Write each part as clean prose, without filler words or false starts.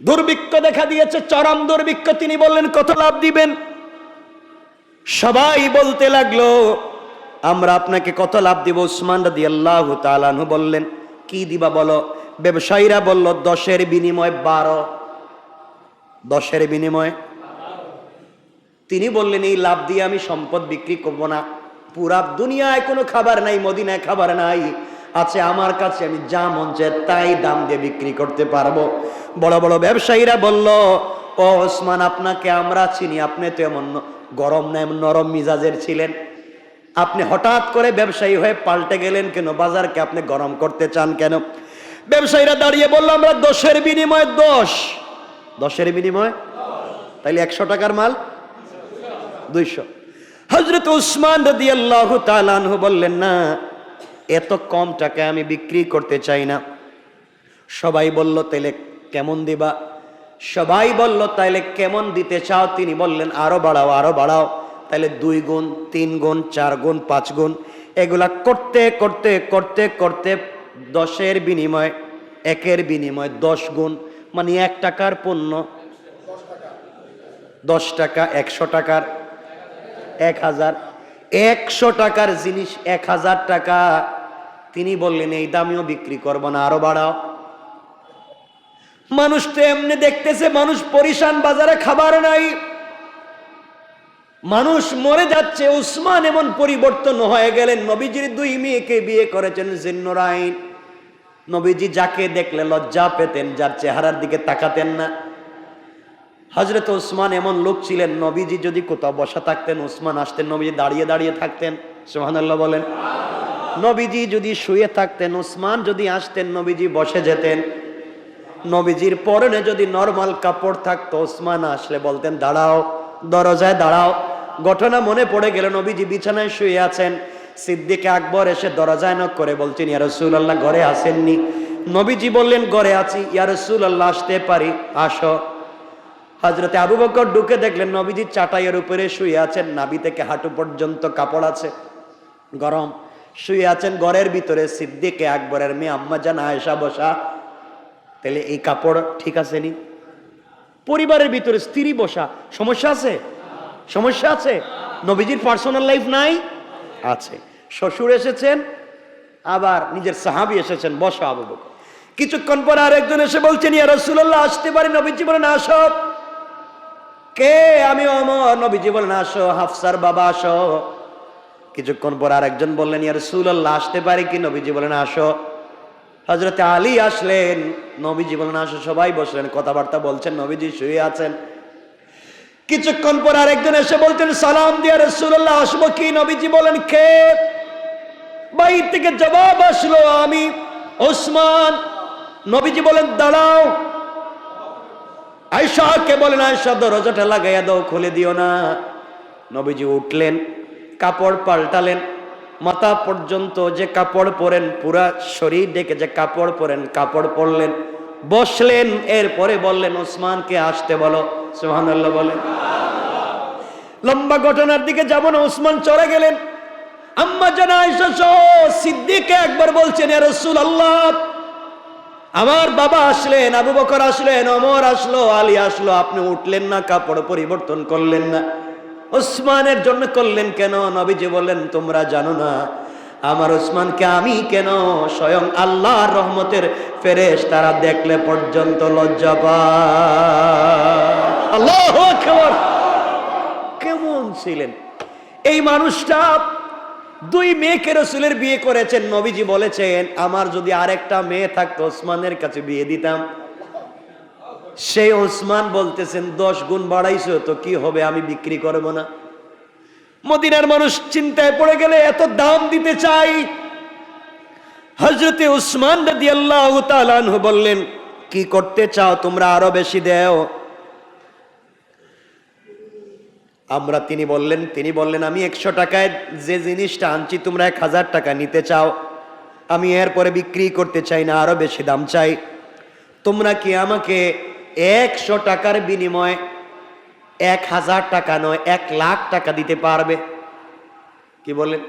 দুর্ভিক্ষ দেখা দিয়েছে, চরম দুর্ভিক্ষ। তিনি বললেন কত লাভ দিবেন? সবাই বলতে লাগলো আমরা আপনাকে কত লাভ দিব। উসমান রাদিয়াল্লাহু তাআলা আনহু বললেন কি দিবা বলো? ব্যবসায়ীরা বলল 10-এর বিনিময়ে 12। 10-এর বিনিময়ে। তিনি বললেন এই লাভ দিয়ে আমি সম্পদ বিক্রি করব না। পুরা দুনিয়ায় কোনো খাবার নাই, মদিনায় খাবার নাই, আছে আমার কাছে, আমি যা মন চায় তাই দাম দিয়ে বিক্রি করতে পারবো। বড় বড় ব্যবসায়ীরা বলল ও ওসমান, আপনাকে আমরা চিনি, আপনি তো এমন গরম না, এমন নরম মিজাজের ছিলেন, আপনি হঠাৎ করে ব্যবসায়ী হয়ে পাল্টে গেলেন কেন? বাজারকে আপনি গরম করতে চান কেন? ব্যবসায়ীরা দাঁড়িয়ে বলল আমরা 10-এর বিনিময়ে 10। 10-এর বিনিময়ে তাইলে 100 টাকার মাল 200। হযরত উসমান রাদিয়াল্লাহু তাআলা আনহু বললেন না, এত কম টাকায় আমি বিক্রি করতে চাই না। সবাই বলল তাইলে কেমন দিবা? সবাই বলল তাইলে কেমন দিতে চাও? তিনি বললেন আরো বাড়াও, আরো বাড়াও। তাইলে 2 গুণ, 3 গুণ, 4 গুণ, 5 গুণ, এগুলা করতে করতে করতে করতে 10-এর বিনিময়ে 1-এর বিনিময়ে 10 গুণ, মানে 1 টাকার পণ্য 10 টাকা, 100 টাকার 1000, 100 টাকার জিনিস 1000 টাকা। তিনি বললেন এই দামেও বিক্রি করবো না, আরো বাড়াও। মানুষ তো এমনি দেখতেছে, মানুষ পরিশান, বাজারে খাবার নাই, মানুষ মরে যাচ্ছে। উসমান এমন পরিবর্তন হয়ে গেলেন। নবীজির 2 মেয়েকে বিয়ে করেছেন জিন্নুরাইন। নবীজি যাকে দেখলে লজ্জা পেতেন, যার চেহারার দিকে তাকাতেন না। হযরত উসমান এমন লোক ছিলেন, নবীজি যদি কোথাও বসা থাকতেন, উসমান আসতেন, নবীজি দাঁড়িয়ে দাঁড়িয়ে থাকতেন। সুবহানাল্লাহ বলেন। নবীজি যদি শুয়ে থাকতেন, উসমান যদি আসতেন, নবীজি বসে যেতেন। নবীজির পরনে যদি নরমাল কাপড় থাকতো, উসমান আসলে বলতেন দাঁড়াও, দরজায় দাঁড়াও। ঘটনা মনে পড়ে গেল, নবীজি বিছানায় শুয়ে আছেন, সিদ্দিক আকবর এসে দরজায় নক করে বলছেন ইয়া রাসূলুল্লাহ ঘরে আসেননি? নবীজি বললেন ঘরে আছি। ইয়া রাসূলুল্লাহ আসতে পারি? আসো। হযরতে আবু বকর ঢুকে দেখলেন নবীজি চাটাইয়ের উপরে শুয়ে আছেন, নাভি থেকে হাঁটু পর্যন্ত কাপড় আছে, গরম, শুয়ে আছেন। ঘরের ভিতরে সিদ্দিক আকবরের মেয়ে আম্মা জান আয়েশা বসা। তাহলে এই কাপড় ঠিক আছে নি? পরিবারের ভিতরে স্ত্রী বসা, সমস্যা আছে? সমস্যা আছে? নবীজির পার্সোনাল লাইফ নাই? আছে। শ্বশুর এসেছেন, আবার নিজের সাহাবী এসেছেন, বসো আবু বকর। কিছুক্ষণ পর আরেকজন এসে বলছেন ইয়া রাসূলুল্লাহ আসতে পারি? নবীজি বলেন আসো। কে? আমি ওমর। নবীজি বলেন আসো। হাফসার বাবা আসো। কিছুক্ষণ পর আরেকজন বললেন ইয়া রাসূলুল্লাহ আসতে পারি কি? নবীজি বলেন আসো। হযরতে আলী আসলেন, নবীজি বলেন আসো। সবাই বসলেন, কথাবার্তা বলছেন, নবীজি শুয়ে আছেন। কিছুক্ষণ পর আরেকজন এসে বলছেন সালাম দিয়া রাসূলুল্লাহ আসবো কি? নবীজি বলেন কে? বাইরে থেকে জবাব আসলো আমি ওসমান। নবীজি বলেন দাঁড়াও। আয়েশাকে বলেন আয়েশা দরজাটা লাগাইয়া দাও, খুলে দিও না। নবীজি উঠলেন, কাপড় পাল্টালেন, মাথা পর্যন্ত যে কাপড় পরেন, পুরা শরীর ডেকে যে কাপড় পরেন, কাপড় পরলেন, বসলেন। এরপরে বললেন ওসমানকে আসতে বলো। সুবহানাল্লাহ বলেন। লম্বা ঘটনার দিকে যাব না, ওসমান চলে গেলেন। আম্মা জান আয়েশা সহ সিদ্দিক আকবর বলছেন ইয়া রাসূলুল্লাহ আমার বাবা আসলেন, আবু বকর আসলেন, ওমর আসলো, আলী আসলো, আপনি উঠলেন না, কাপড় পরিবর্তন করলেন না, ওসমানের জন্য করলেন কেন? নবীজি বললেন তোমরা জানো না আমার ওসমানকে আমি কেন স্বয়ং আল্লাহর রহমতের ফেরেশতারা দেখলে পর্যন্ত লজ্জা পায়। আল্লাহু আকবার। কেমন ছিলেন এই মানুষটা? 2 মেয়েকে রাসূলের বিয়ে করেছেন। নবীজি বলেছেন আমার যদি আরেকটা মেয়ে থাকতো ওসমানের কাছে বিয়ে দিতাম। সেই ওসমান বলতেছেন 10 গুণ বাড়াইছো তো কি হবে, আমি বিক্রি করব না। মদিনার মানুষ চিন্তায় পড়ে গেলে এত দাম দিতে চাই। হযরতে উসমান রাদিয়াল্লাহু তাআলা আনহু বললেন কি করতে চাও তোমরা, আরো বেশি দাও। তিনি বললেন আমি 100 টাকায় যে জিনিসটা আনছি তোমরা 1000 টাকা নিতে চাও, আমি এরপরে বিক্রি করতে চাই না, আরো বেশি দাম চাই। তোমরা কি আমাকে 100 টাকার বিনিময়ে 1000 টাকা নয় 1 লাখ টাকা দিতে পারবে? কি বলেন?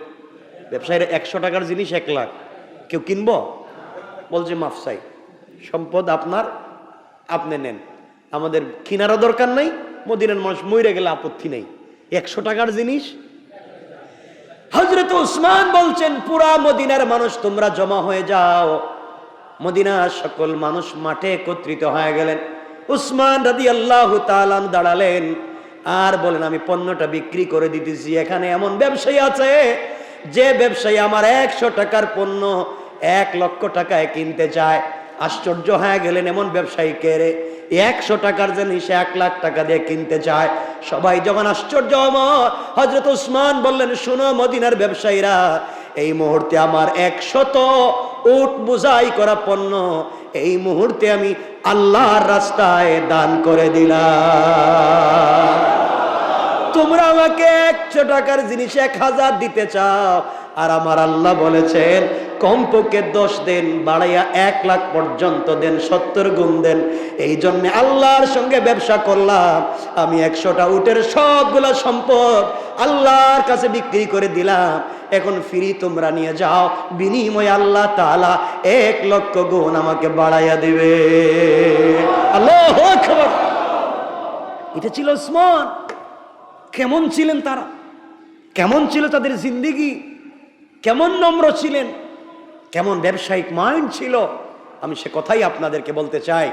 ব্যবসায়ীরা 100 টাকার জিনিস 1 লাখ কেউ কিনবো? বলছে মাফ চাই, সম্পদ আপনার, আপনি নেন। আমাদের কিনারও দরকার নাই, মদিনার মানুষ মইরে গেলে আপত্তি নেই। 100 টাকার জিনিস। হযরত উসমান বলছেন, পুরা মদিনার মানুষ তোমরা জমা হয়ে যাও। মদিনার সকল মানুষ মাঠে একত্রিত হয়ে গেলেন। উসমান রাদিয়াল্লাহু তাআলা দাঁড়ালেন আর বলেন, আমি পণ্যটা বিক্রি করে দিতেছি। এখানে এমন ব্যবসায়ী আছে যে ব্যবসায়ী আমার 100 টাকার পণ্য 1 লক্ষ টাকায় কিনতে চায়। আশ্চর্য হয়ে গেলেন, এমন ব্যবসায়ী কে রে, 100 টাকার জিনিস 1 লাখ টাকা দিয়ে কিনতে চায়। সবাই যখন আশ্চর্য, হযরত উসমান বললেন, শোনো মদিনার ব্যবসায়ীরা, এই মুহূর্তে আমার 100 উট বোঝাই করা পণ্য এই মুহূর্তে আমি আল্লাহর রাস্তায় দান করে দিলাম। তোমরা আমাকে 100 টাকার জিনিস 1000 দিতে চাও, আর আমার আল্লাহ বলেছেন কমপক্ষে 10 দিন বাড়াইয়া 1 লাখ পর্যন্ত দেন, 70 গুণ দেন। এই জন্য আল্লাহর সঙ্গে ব্যবসা করলাম। আমি 100টা উটের সবগুলা সম্পদ আল্লাহর কাছে বিক্রি করে দিলাম। এখন ফ্রি তোমরা নিয়ে যাও, বিনিময়ে আল্লাহ তাআলা 1 লক্ষ গুণ আমাকে বাড়াইয়া দিবে। আল্লাহু আকবার। এটা ছিল উসমান। কেমন ছিলেন তারা, কেমন ছিল তাদের জিন্দেগি, কেমন নম্র ছিলেন, কেমন ব্যবসায়িক মাইন্ড ছিল। আমি সে কথাই আপনাদেরকে বলতে চাই।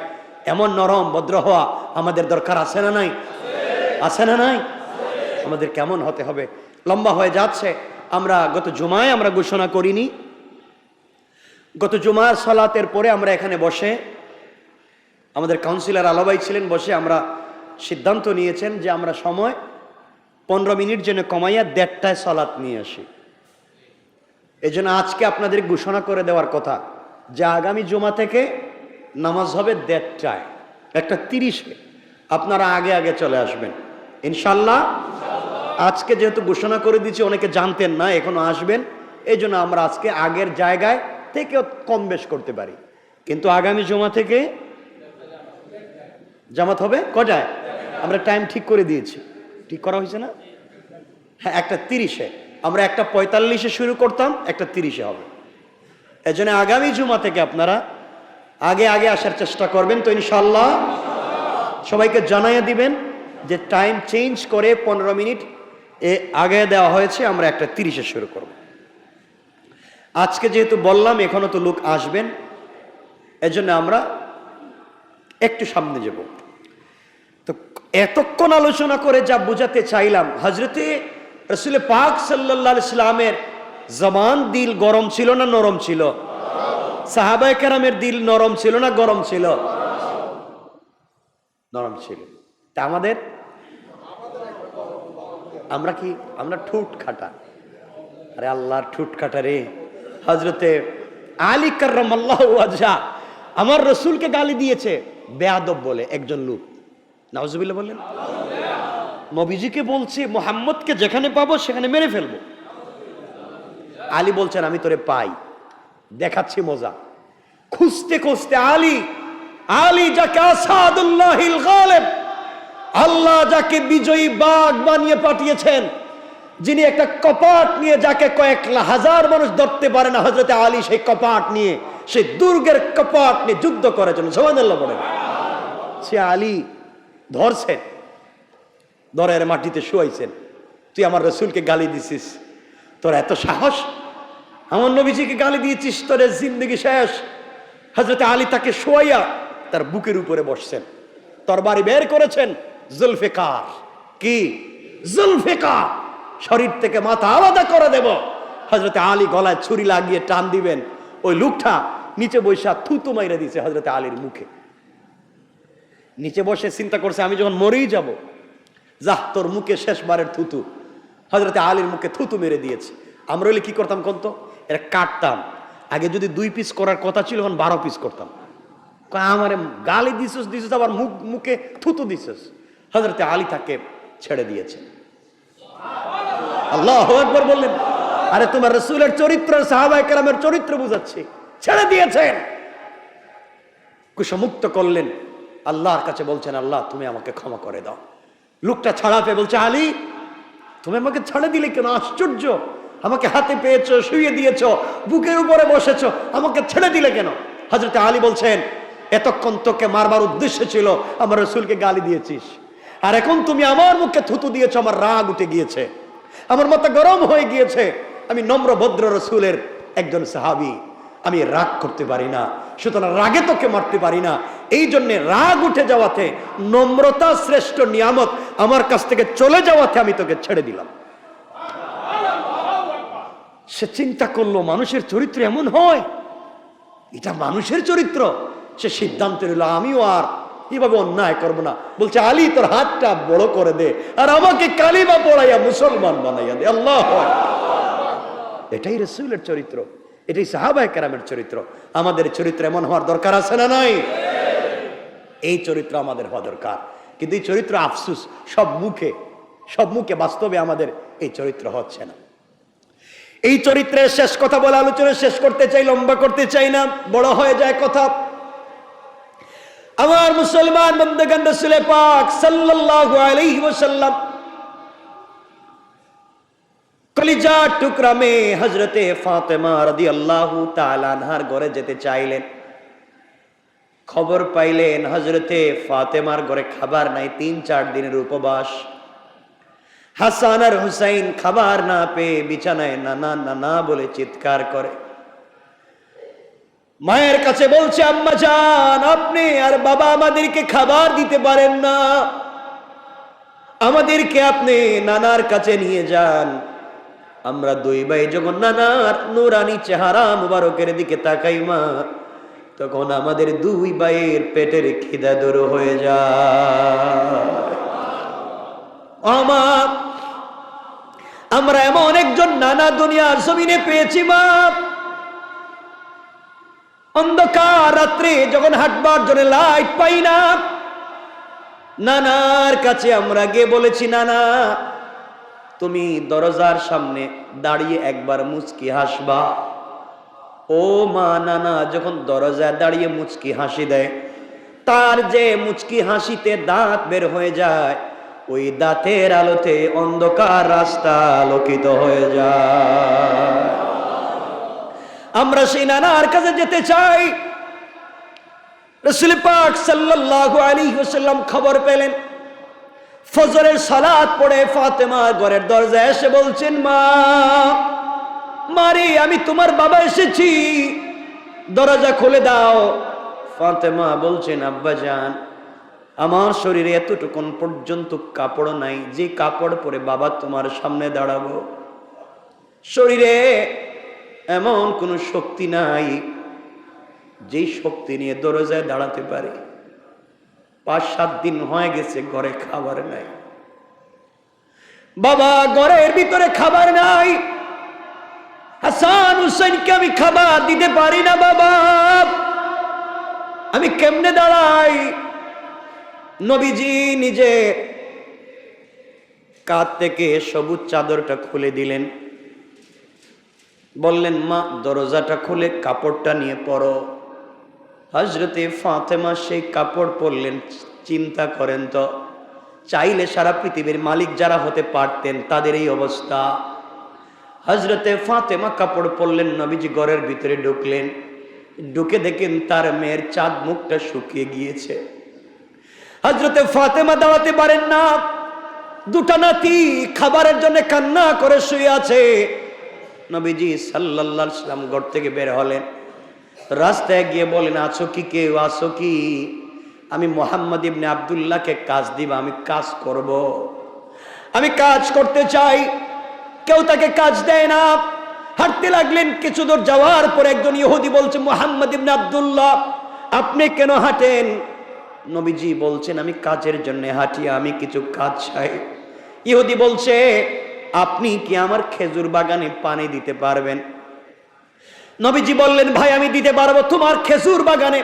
এমন নরম ভদ্র হওয়া আমাদের দরকার আছে না নাই? আছে না নাই? আমাদের কেমন হতে হবে। লম্বা হয়ে যাচ্ছে। আমরা গত জুমায় আমরা ঘোষণা করিনি, গত জুমার সালাতের পরে আমরা এখানে বসে, আমাদের কাউন্সিলর আলাবাই ছিলেন, বসে আমরা সিদ্ধান্ত নিয়েছেন যে আমরা সময় 15 মিনিট যেন কমাইয়া 1:30টায় সালাত নিয়ে আসি। এই জন্য আজকে আপনাদের ঘোষণা করে দেওয়ার কথা যে আগামী জুমা থেকে নামাজ হবে 1:30টায়, 1:30-এ আপনারা আগে আগে চলে আসবেন ইনশাল্লাহ। আজকে যেহেতু ঘোষণা করে দিচ্ছি, অনেকে জানতেন না, এখনো আসবেন, এই জন্য আমরা আজকে আগের জায়গায় থেকে কম বেশ করতে পারি। কিন্তু আগামী জুমা থেকে জামাত হবে কটায়? আমরা টাইম ঠিক করে দিয়েছি, ঠিক করা হয়েছে না? হ্যাঁ, 1:30-এ। আমরা 1:45-এ শুরু করতাম, 1:30-এ হবে। এই জন্য আগামী জুমা থেকে আপনারা আগে আগে আসার চেষ্টা করবেন তো ইনশাল্লাহ। সবাইকে জানাইয়া দিবেন যে টাইম চেঞ্জ করে 15 মিনিট আগে দেওয়া হয়েছে, আমরা 1:30-এ শুরু করব। আজকে যেহেতু বললাম এখনো তো লোক আসবেন, এজন্য আমরা একটু সামনে যাব। তো এতক্ষণ আলোচনা করে যা বুঝাতে চাইলাম, হযরতে রাসূল পাক সাল্লাল্লাহু আলাইহি সাল্লামের জবান, দিল গরম ছিল না নরম ছিল? সাহাবায়ে কেরামের দিল নরম ছিল না গরম ছিল? নরম ছিল। তা আমাদের, আমরা কি, আমরা ঠুট খাটা। আরে আল্লাহর ঠুট খাটা রে। হযরতে আলী কাররামাল্লাহু ওয়াজহা আমার রাসূলকে গালি দিয়েছে বেয়াদব বলে একজন লোক। নাউজুবিল্লাহ বলেন। নবীজিকে বলছে মুহাম্মদকে যেখানে পাবো সেখানে মেরে ফেলবো। আলী বলছেন আমি তোরে পাই, দেখাচ্ছি মজা। খুঁজতে খুঁজতে আলী যাকে আসাদুল্লাহিল গালিব, আল্লাহ যাকে বিজয়ী বাঘ বানিয়ে পাঠিয়েছেন, যিনি একটা কপাট নিয়ে যাকে কয়েক হাজার মানুষ ধরতে পারে না, হযরতে আলী সেই কপাট নিয়ে, সেই দুর্গের কপাট নিয়ে যুদ্ধ করেছেন। সুবহানাল্লাহ বলেন। সে আলী ধরছেন, দরের মাটিতে শুয়াইছেন। তুই আমার রাসূলকে গালি দিছিস, তোর এত সাহস, আমার নবীজিকে গালি দিয়েছিস, তোর জিন্দেগি শেষ। হযরতে আলী তাকে শোয়াইয়া তার বুকের উপরে বসছেন, তরবারি বের করেছেন, জুলফিকার। কি জুলফিকার? শরীর থেকে মাথা আলাদা করে দেব। হযরতে আলী গলায় ছুরি লাগিয়ে টান দিবেন, ওই লোকটা নিচে বসে থুতু মাইরা দিয়েছে হযরতে আলীর মুখে। নিচে বসে চিন্তা করছে আমি যখন মরেই যাব, যা তোর মুখে শেষবারের থুতু। হযরতে আলীর মুখে থুতু মেরে দিয়েছে। আমরা হলে কি করতাম কোন তো? এটা কাটতাম। আগে যদি 2 পিস করার কথা ছিল, এখন 12 পিস করতাম। আমারে গালি দিছিস, আবার মুখে থুতু দিছিস। হযরতে আলী তাকে ছেড়ে দিয়েছে। আল্লাহু আকবার বললেন। আরে তোমার রাসূলের চরিত্র, সাহাবায়ে কেরামের চরিত্র বুঝাচ্ছি। ছেড়ে দিয়েছেন, কুশমুক্ত করলেন। আল্লাহর কাছে বলছেন আল্লাহ তুমি আমাকে ক্ষমা করে দাও। লোকটা ছাড়া পেয়ে বলছে আলী তুমি আমাকে ছাড়ে দিলে কেন? আশ্চর্য, আমাকে হাতে পেয়েছো, শুয়ে দিয়েছো, বুকের উপরে বসেছো, আমাকে ছেড়ে দিলে কেন? হযরতে আলী বলছেন এতক্ষণ তোকে মারবার উদ্দেশ্য ছিল, আমার রসুলকে গালি দিয়েছিস, আর এখন তুমি আমার মুখে থুতু দিয়েছো, আমার রাগ উঠে গিয়েছে, আমার মাথা গরম হয়ে গিয়েছে। আমি নম্র ভদ্র রসুলের একজন সাহাবী, আমি রাগ করতে পারি না, সুতরাং রাগে তোকে মারতে পারি না। এই জন্য রাগ উঠে যাওয়াতে, নম্রতা শ্রেষ্ঠ নিয়ামত আমার কাছ থেকে চলে যাওয়াতে আমি তোকে ছেড়ে দিলাম। সে চিন্তা করলো মানুষের চরিত্র এমন হয়, এটা মানুষের চরিত্র। সে সিদ্ধান্ত নিল আমিও আর এভাবে অন্যায় করব না। বলছে আলী তোর হাতটা বড় করে দে আর আমাকে কালিমা পড়াইয়া মুসলমান বানাইয়া দে। আল্লাহ, এটাই রাসূলের চরিত্র, এটাই সাহাবায়ে কেরামের চরিত্র। আমাদের চরিত্র এমন হওয়ার দরকার আছে না নাই? এই চরিত্র আমাদের হওয়া দরকার। কিন্তু এই চরিত্র আফসুস সব মুখে, বাস্তবে আমাদের এই চরিত্র হচ্ছে না। এই চরিত্রের শেষ কথা বলে আলোচনা শেষ করতে চাই, লম্বা করতে চাই না, বড় হয়ে যায় কথা। আমার মুসলমান বন্ধুগণ, রাসূল পাক সাল্লাল্লাহু আলাইহি ওয়াসাল্লাম কলিজার টুকরা মেয়ে হযরতে ফাতেমা রাদিয়াল্লাহু তাআলা আনহার ঘরে যেতে চাইলেন। খবর পাইলেন হযরতে ফাতেমার ঘরে খাবার নাই, 3-4 দিনের উপবাস। হাসান আর হুসাইন খাবার না পেয়ে বিছানায় নানা নানা বলে চিৎকার করে। মায়ের কাছে বলছে আম্মা জান, আপনি আর বাবা আমাদেরকে খাবার দিতে পারেন না, আমাদেরকে আপনি নানার কাছে নিয়ে যান। আমরা দুই ভাই যখন নানার নুরানি চেহারা মুবারকের দিকে তাকাই মা, তখন আমাদের দুই ভাইয়ের পেটের খিদা দূর হয়ে যায়। আমরা এমন একজন নানা দুনিয়ার জমিনে পেয়েছি মা, অন্ধকার রাত্রে যখন হাঁটবার জন্য লাইট পাই না, নানার কাছে আমরা গিয়ে বলেছি নানা তুমি দরজার সামনে দাঁড়িয়ে একবার মুচকি হাসবা। ও মা, নানা যখন দরজায় দাঁড়িয়ে মুচকি হাসি দেয়, তার যে মুচকি হাসিতে দাঁত বের হয়ে যায়, ওই দাঁতের আলোতে অন্ধকার রাস্তা আলোকিত হয়ে যায়। আমরা সেই নানার কাছে যেতে চাই। রাসূল পাক সাল্লাল্লাহু আলাইহি ওয়াসাল্লাম খবর পেলেন, ফজরের সালাত পড়ে ফাতেমা ঘরের দরজায় এসে বলছেন মা, মারে আমি তোমার বাবা এসেছি, দরজা খুলে দাও। ফাতেমা বলছেন আব্বা জান, আমার শরীরে এতটুকুন পর্যন্ত কাপড় নাই যে কাপড় পরে বাবা তোমার সামনে দাঁড়াবো। শরীরে এমন কোনো শক্তি নাই যেই শক্তি নিয়ে দরজায় দাঁড়াতে পারে। 5-7 দিন হয়ে গেছে ঘরে খাবার নাই বাবা, ঘরের ভিতরে খাবার নাই। হাসান হুসাইনকে আমি খাবার দিতে পারি না বাবা, আমি কেমনে দাঁড়াই? নবীজি নিজে কাঁধ থেকে সবুজ চাদরটা খুলে দিলেন, বললেন মা দরজাটা খুলে কাপড়টা নিয়ে পরো। হযরতে ফাতেমা সেই কাপড় পরলেন। চিন্তা করেন তো, চাইলে সারা পৃথিবীর মালিক যারা হতে পারতেন তাদের এই অবস্থা। হযরতে ফাতেমা কাপড় পরলেন, নবীজি ঘরের ভিতরে ঢুকলেন। ঢুকে দেখেন তার মেয়ের চাঁদ মুখটা শুকিয়ে গিয়েছে। হযরতে ফাতেমা দাঁড়াতে পারেন না, দুটা নাতি খাবারের জন্য কান্না করে শুয়ে আছে। নবীজি সাল্লাল্লাহু আলাইহি ওয়াসাল্লাম ঘর থেকে বের হলেন, রাস্তায় গিয়ে বলেন আছো কি, কেউ আছো কি? আমি মুহাম্মদ ইবনে আব্দুল্লাহকে কাজ দিব, আমি কাজ করব, আমি কাজ করতে চাই। কেউ তাকে কাজ দেয় না। হাঁটতে লাগলেন, কিছু দূর যাওয়ার পর একজন ইহুদি বলছে মুহাম্মদ ইবনে আব্দুল্লাহ আপনি কেন হাঁটেন? নবীজি বলছেন আমি কাজের জন্য হাঁটি, আমি কিছু কাজ চাই। ইহুদি বলছে আপনি কি আমার খেজুর বাগানে পানি দিতে পারবেন? নবীজি বললেন ভাই আমি দিতে পারবো, তোমার খেজুর বাগানে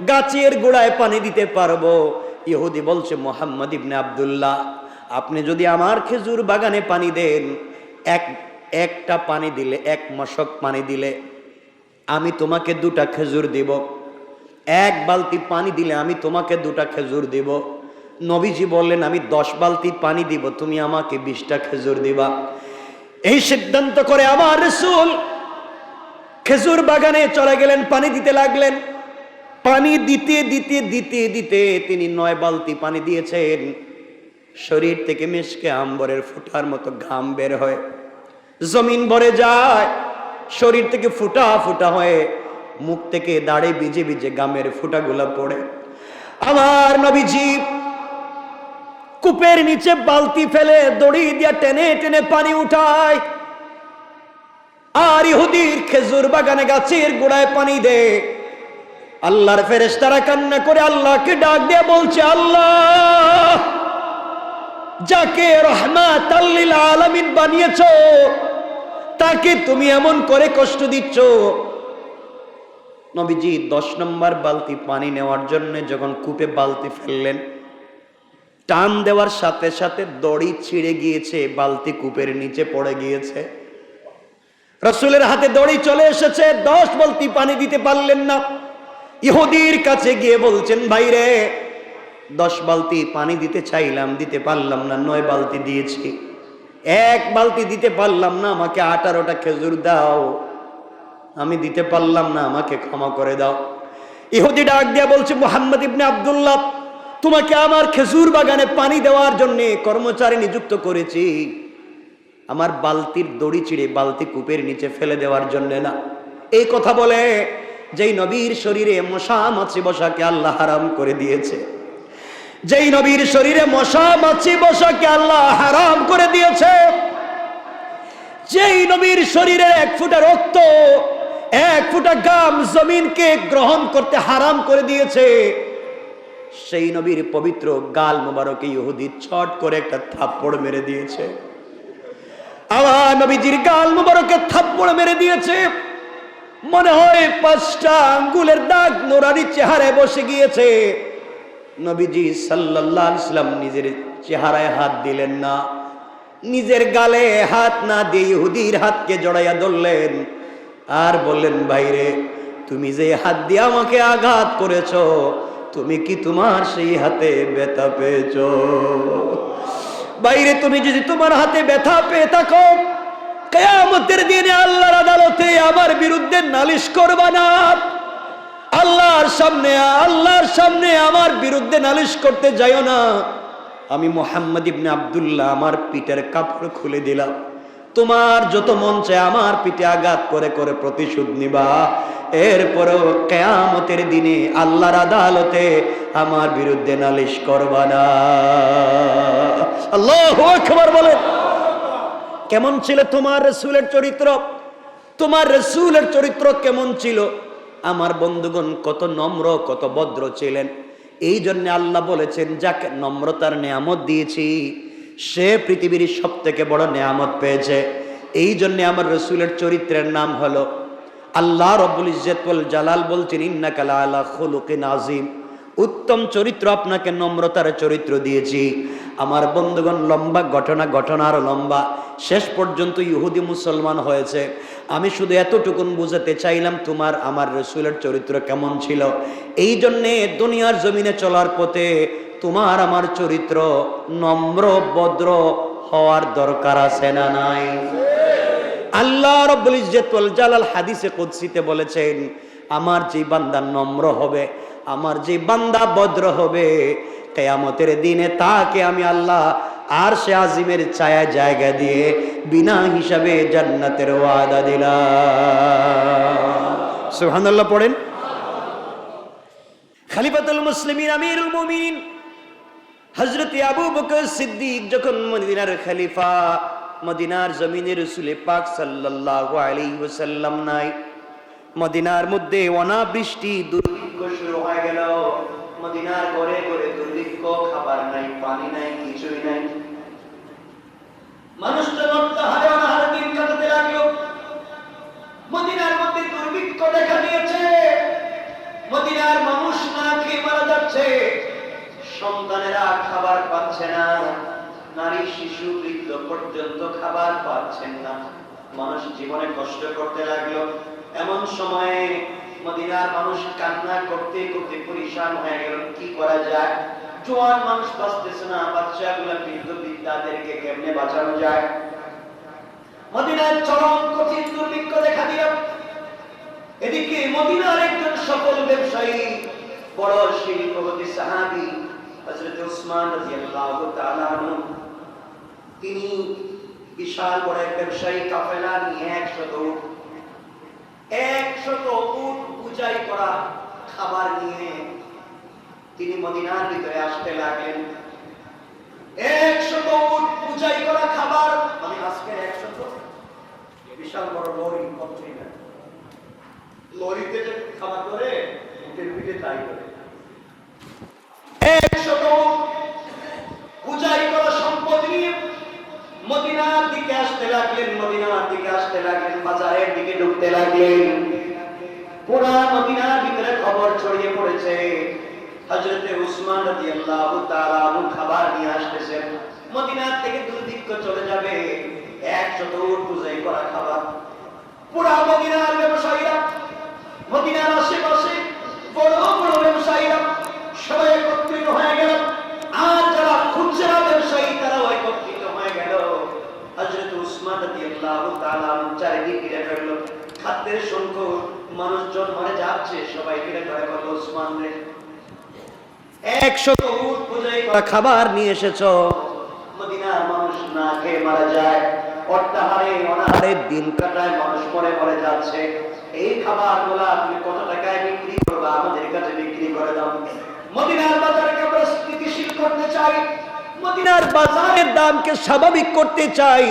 গাছের গোড়ায় পানি দিতে পারবো। ইহুদি বলছে মুহাম্মদ ইবনে আব্দুল্লাহ আপনি যদি আমার খেজুর বাগানে পানি দেন, একটা পানি দিলে, 1 মশক পানি দিলে আমি তোমাকে 2টা খেজুর দিব, 1 বালতি পানি দিলে আমি তোমাকে 2টা খেজুর দিব। নবীজি বললেন আমি 10 বালতি পানি দিব, তুমি আমাকে 20টা খেজুর দিবা। এই সিদ্ধান্ত করে আমার রাসূল খেজুর বাগানে চলে গেলেন, পানি দিতে লাগলেন। পানি দিতে দিতে দিতে দিতে তিনি 9 বালতি পানি দিয়েছেন। শরীর থেকে মিশকে আম্বরের ফোঁটার মতো ঘাম বের হয়, জমিন ভরে যায়, শরীর থেকে ফুটা ফুটা হয়ে মুখ থেকে দাড়ি ভিজে ভিজে ঘামের ফোঁটাগুলা পড়ে। আমার নবীজি কূপের নিচে বালতি ফেলে দড়ি দিয়া টেনে টেনে পানি উঠায়, আর ইহুদির খেজুর বাগানে গাছের গোড়ায় পানি দেয়। আল্লাহর ফেরেশতারা কান্না করে আল্লাহকে ডাক দিয়ে বলছে, আল্লাহ, যাকে রাহমাতাল লিল আলামিন বানিয়েছো তাকে তুমি এমন করে কষ্ট দিচ্ছ। নবীজি 10 নম্বর বালতি পানি নেওয়ার জন্য যখন কূপে বালতি ফেললেন, টান দেওয়ার সাথে সাথে দড়ি ছিঁড়ে গিয়েছে, বালতি কূপের নিচে পড়ে গিয়েছে। রাসূলের হাতে দড়ি চলে এসেছে, 10 বালতি পানি দিতে পারলেন না। ইহুদির কাছে গিয়ে বলছেন, ভাই রে, 10 বালতি পানি দিতে চাইলাম, দিতে পারলাম না, 9 বালতি দিয়েছি, 1 বালতি দিতে পারলাম না, আমাকে 18টা খেজুর দাও, আমি দিতে পারলাম না, আমাকে ক্ষমা করে দাও। ইহুদি ডাক দিয়া বলছে, মুহাম্মদ ইবনে আব্দুল্লাহ, তোমাকে আমার খেজুর বাগানে পানি দেওয়ার জন্য কর্মচারী নিযুক্ত করেছি, আমার বালতির দড়ি ছিঁড়ে বালতি কূপের নিচে ফেলে দেওয়ার জন্য না। এই কথা বলে যেই নবীর শরীরে মশা মাছি বসাকে আল্লাহ হারাম করে দিয়েছে, যেই নবীর শরীরে মশা মাছি বসাকে আল্লাহ হারাম করে দিয়েছে, যেই নবীর শরীরে 1 ফোঁটা রক্ত, 1 ফোঁটা ঘাম জমিনকে গ্রহণ করতে হারাম করে দিয়েছে, সেই নবীর পবিত্র গাল মোবারকে ইহুদি ছট করে একটা থাপ্পড় মেরে দিয়েছে। আমার নবীজির গাল মোবারকে থাপ্পড় মেরে দিয়েছে, মনে হয় 5টা আঙ্গুলের দাগ নোরানি চেহারায় বসে গিয়েছে। নবীজি সাল্লাল্লাহু আলাইহি ওয়াসাল্লাম নিজের চেহারায় হাত দিলেন না, নিজের গালে হাত না দিয়ে ইহুদির হাতকে জড়াইয়া ধরলেন আর বললেন, ভাইরে, তুমি যে হাত দিয়ে আমাকে আঘাত করেছো, তুমি কি তোমার সেই হাতে ব্যথা পেয়েছো? বাইরে, তুমি যদি তোমার হাতে ব্যথা পেয়ে থাকো, কিয়ামতের দিনে আল্লাহর আদালতে আমার বিরুদ্ধে নালিশ করবা না। আল্লাহর সামনে আমার বিরুদ্ধে নালিশ করতে যাইও না। আমি মুহাম্মদ ইবনে আব্দুল্লাহ আমার পিঠের কাপড় খুলে দিলাম, তোমার যত মন চায় আমার পিঠে আঘাত করে করে প্রতিশোধ নিবা। এরপরেও কিয়ামতের দিনে আল্লাহর আদালতে আমার বিরুদ্ধে নালিশ করবা না। আল্লাহু আকবার বলেন। কেমন ছিল তোমার রাসূলের চরিত্র? তোমার রাসূলের চরিত্র কেমন ছিল? আমার বন্ধুগণ, কত নম্র, কত ভদ্র ছিলেন। এই জন্য আল্লাহ বলেছেন, যাকে নম্রতার নেয়ামত দিয়েছি সে পৃথিবীর সবথেকে বড় নেয়ামত পেয়েছে। এই জন্য আমার রাসূলের চরিত্রের নাম হলো, আল্লাহ রাব্বুল ইজ্জত ওয়াল জালাল বলছেন, ইন্নাকা লাআলা খুলুকিন আযীম, উত্তম চরিত্র, আপনাকে নম্রতার চরিত্র দিয়েছি। আমার বন্ধুগণ, লম্বা ঘটনা আরো লম্বা, শেষ পর্যন্ত ইহুদি মুসলমান হয়েছে। আমি শুধু এতটুকুন বুঝাতে চাইলাম তোমার আমার রাসূলের চরিত্র কেমন ছিল। এই জন্যে দুনিয়ার জমিনে চলার পথে তোমার আমার চরিত্র নম্র ভদ্র হওয়ার দরকার আছে না নাই? আল্লাহ রাব্বুল ইজ্জত ওয়াল জালাল হাদিসে কুদসিতে বলেছেন, আমার যে বান্দা নম্র হবে, আমার যে বান্দা ভদ্র হবে, কিয়ামতের দিনে তাকে আমি আল্লাহ আরশে আজিমের ছায়া জায়গা দিয়ে বিনা হিসাবে জান্নাতের ওয়াদা দিলাম। সুবহানাল্লাহ পড়েন। খলিফাতুল মুসলিমিন আমিরুল মুমিনিন হযরত আবু বকর সিদ্দিক যখন মদিনার খলিফা, মদিনার জমিনে রাসূল পাক সাল্লাল্লাহু আলাইহি ওয়াসাল্লাম নাই, মদিনার মধ্যে অনাবৃষ্টি দুর্ভিক্ষ শুরু হয়ে গেল। মদিনার ঘরে ঘরে দুর্ভিক্ষ, খাবার নাই, পানি নাই, কিছুই নাই। মানুষ তো অনাহারে অনাহারে দিন কাটাতে লাগলো। মদিনার মধ্যে দুর্ভিক্ষ দেখা দিয়েছে, মদিনার মানুষ না খেয়ে মারা যাচ্ছে, সন্তানেরা খাবার পাচ্ছে না, নারী শিশু বৃদ্ধ পর্যন্ত খাবার পাচ্ছেন না। মানুষ জীবনে কষ্ট করতে লাগলো। এমন সময়ে মদিনার মানুষ কান্না করতে করতে পরিশান হয়ে গেল, কি করা যায়? জোয়ান মানুষ বাঁচতেছে না, বাচ্চাগুলা বৃদ্ধ বৃদ্ধাদেরকে কেমনে বাঁচানো যায়? মদিনার চরম কঠিন দুর্ভিক্ষ দেখা দিল। এদিকে মদিনার একজন সফল ব্যবসায়ী বড় শিল্পপতি সাহাবী হযরত উসমান রাদিয়াল্লাহু তাআলা আনহু, তিনি বিশাল বড় এক ব্যবসায়ী কাফেলা নিয়ে 100 উট পূজাই করা খাবার নিয়ে তিনি মদিনার ভিতরে আসতে লাগলেন। 100 উট পূজাই করা খাবার, মানে আজকে 100 বিশাল বড় লরি, কন্টেইনার লরিতে যে খাবার করে উটের পিঠে তাই করে। 100 উট পূজাই করা সম্পদ নিয়ে মদিনার দিকে আসতে লাগলেন, বাজারের দিকে ঢুকতে লাগলেন। পুরা মদিনার ভিতরে খবর ছড়িয়ে পড়েছে হযরত উসমান রাদিয়াল্লাহু তাআলা আনহু খাবার নিয়ে আসতেছেন, মদিনার থেকে দুর্ভিক্ষ চলে যাবে। 100 উট পূজাই করা খাবার। পুরা মদিনার ব্যবসায়ীরা, মদিনার আশেপাশে বড় বড় ব্যবসায়ীরা সবাই একত্রিত হয়ে গেল। আর যারা খুচরা ব্যবসায়ী তারাও একত্রিত হয়ে গেল। হযরত উসমান রাদিয়াল্লাহু তাআলা চারিদিকে ঘিরে ফেলল। খাদ্যের সংকট, মানুষজন মরে যাচ্ছে, সবাই ঘিরে ধরে বলল, উসমান রে 100 উট পূজাই করা খাবার নিয়ে এসেছো, মদিনার মানুষ না খেয়ে মারা যায়, অট্টাহারে অনাহারে দিন কাটায়, মানুষ মরে যাচ্ছে। এই খাবারগুলো তুমি কত টাকায় বিক্রি করবে? আমাদের কাছে বিক্রি করে দাও। মদিনার বাজারকে আমরা স্থিতিশীল করতে চাই, মদিনার বাজারের দামকে স্বাভাবিক করতে চাই,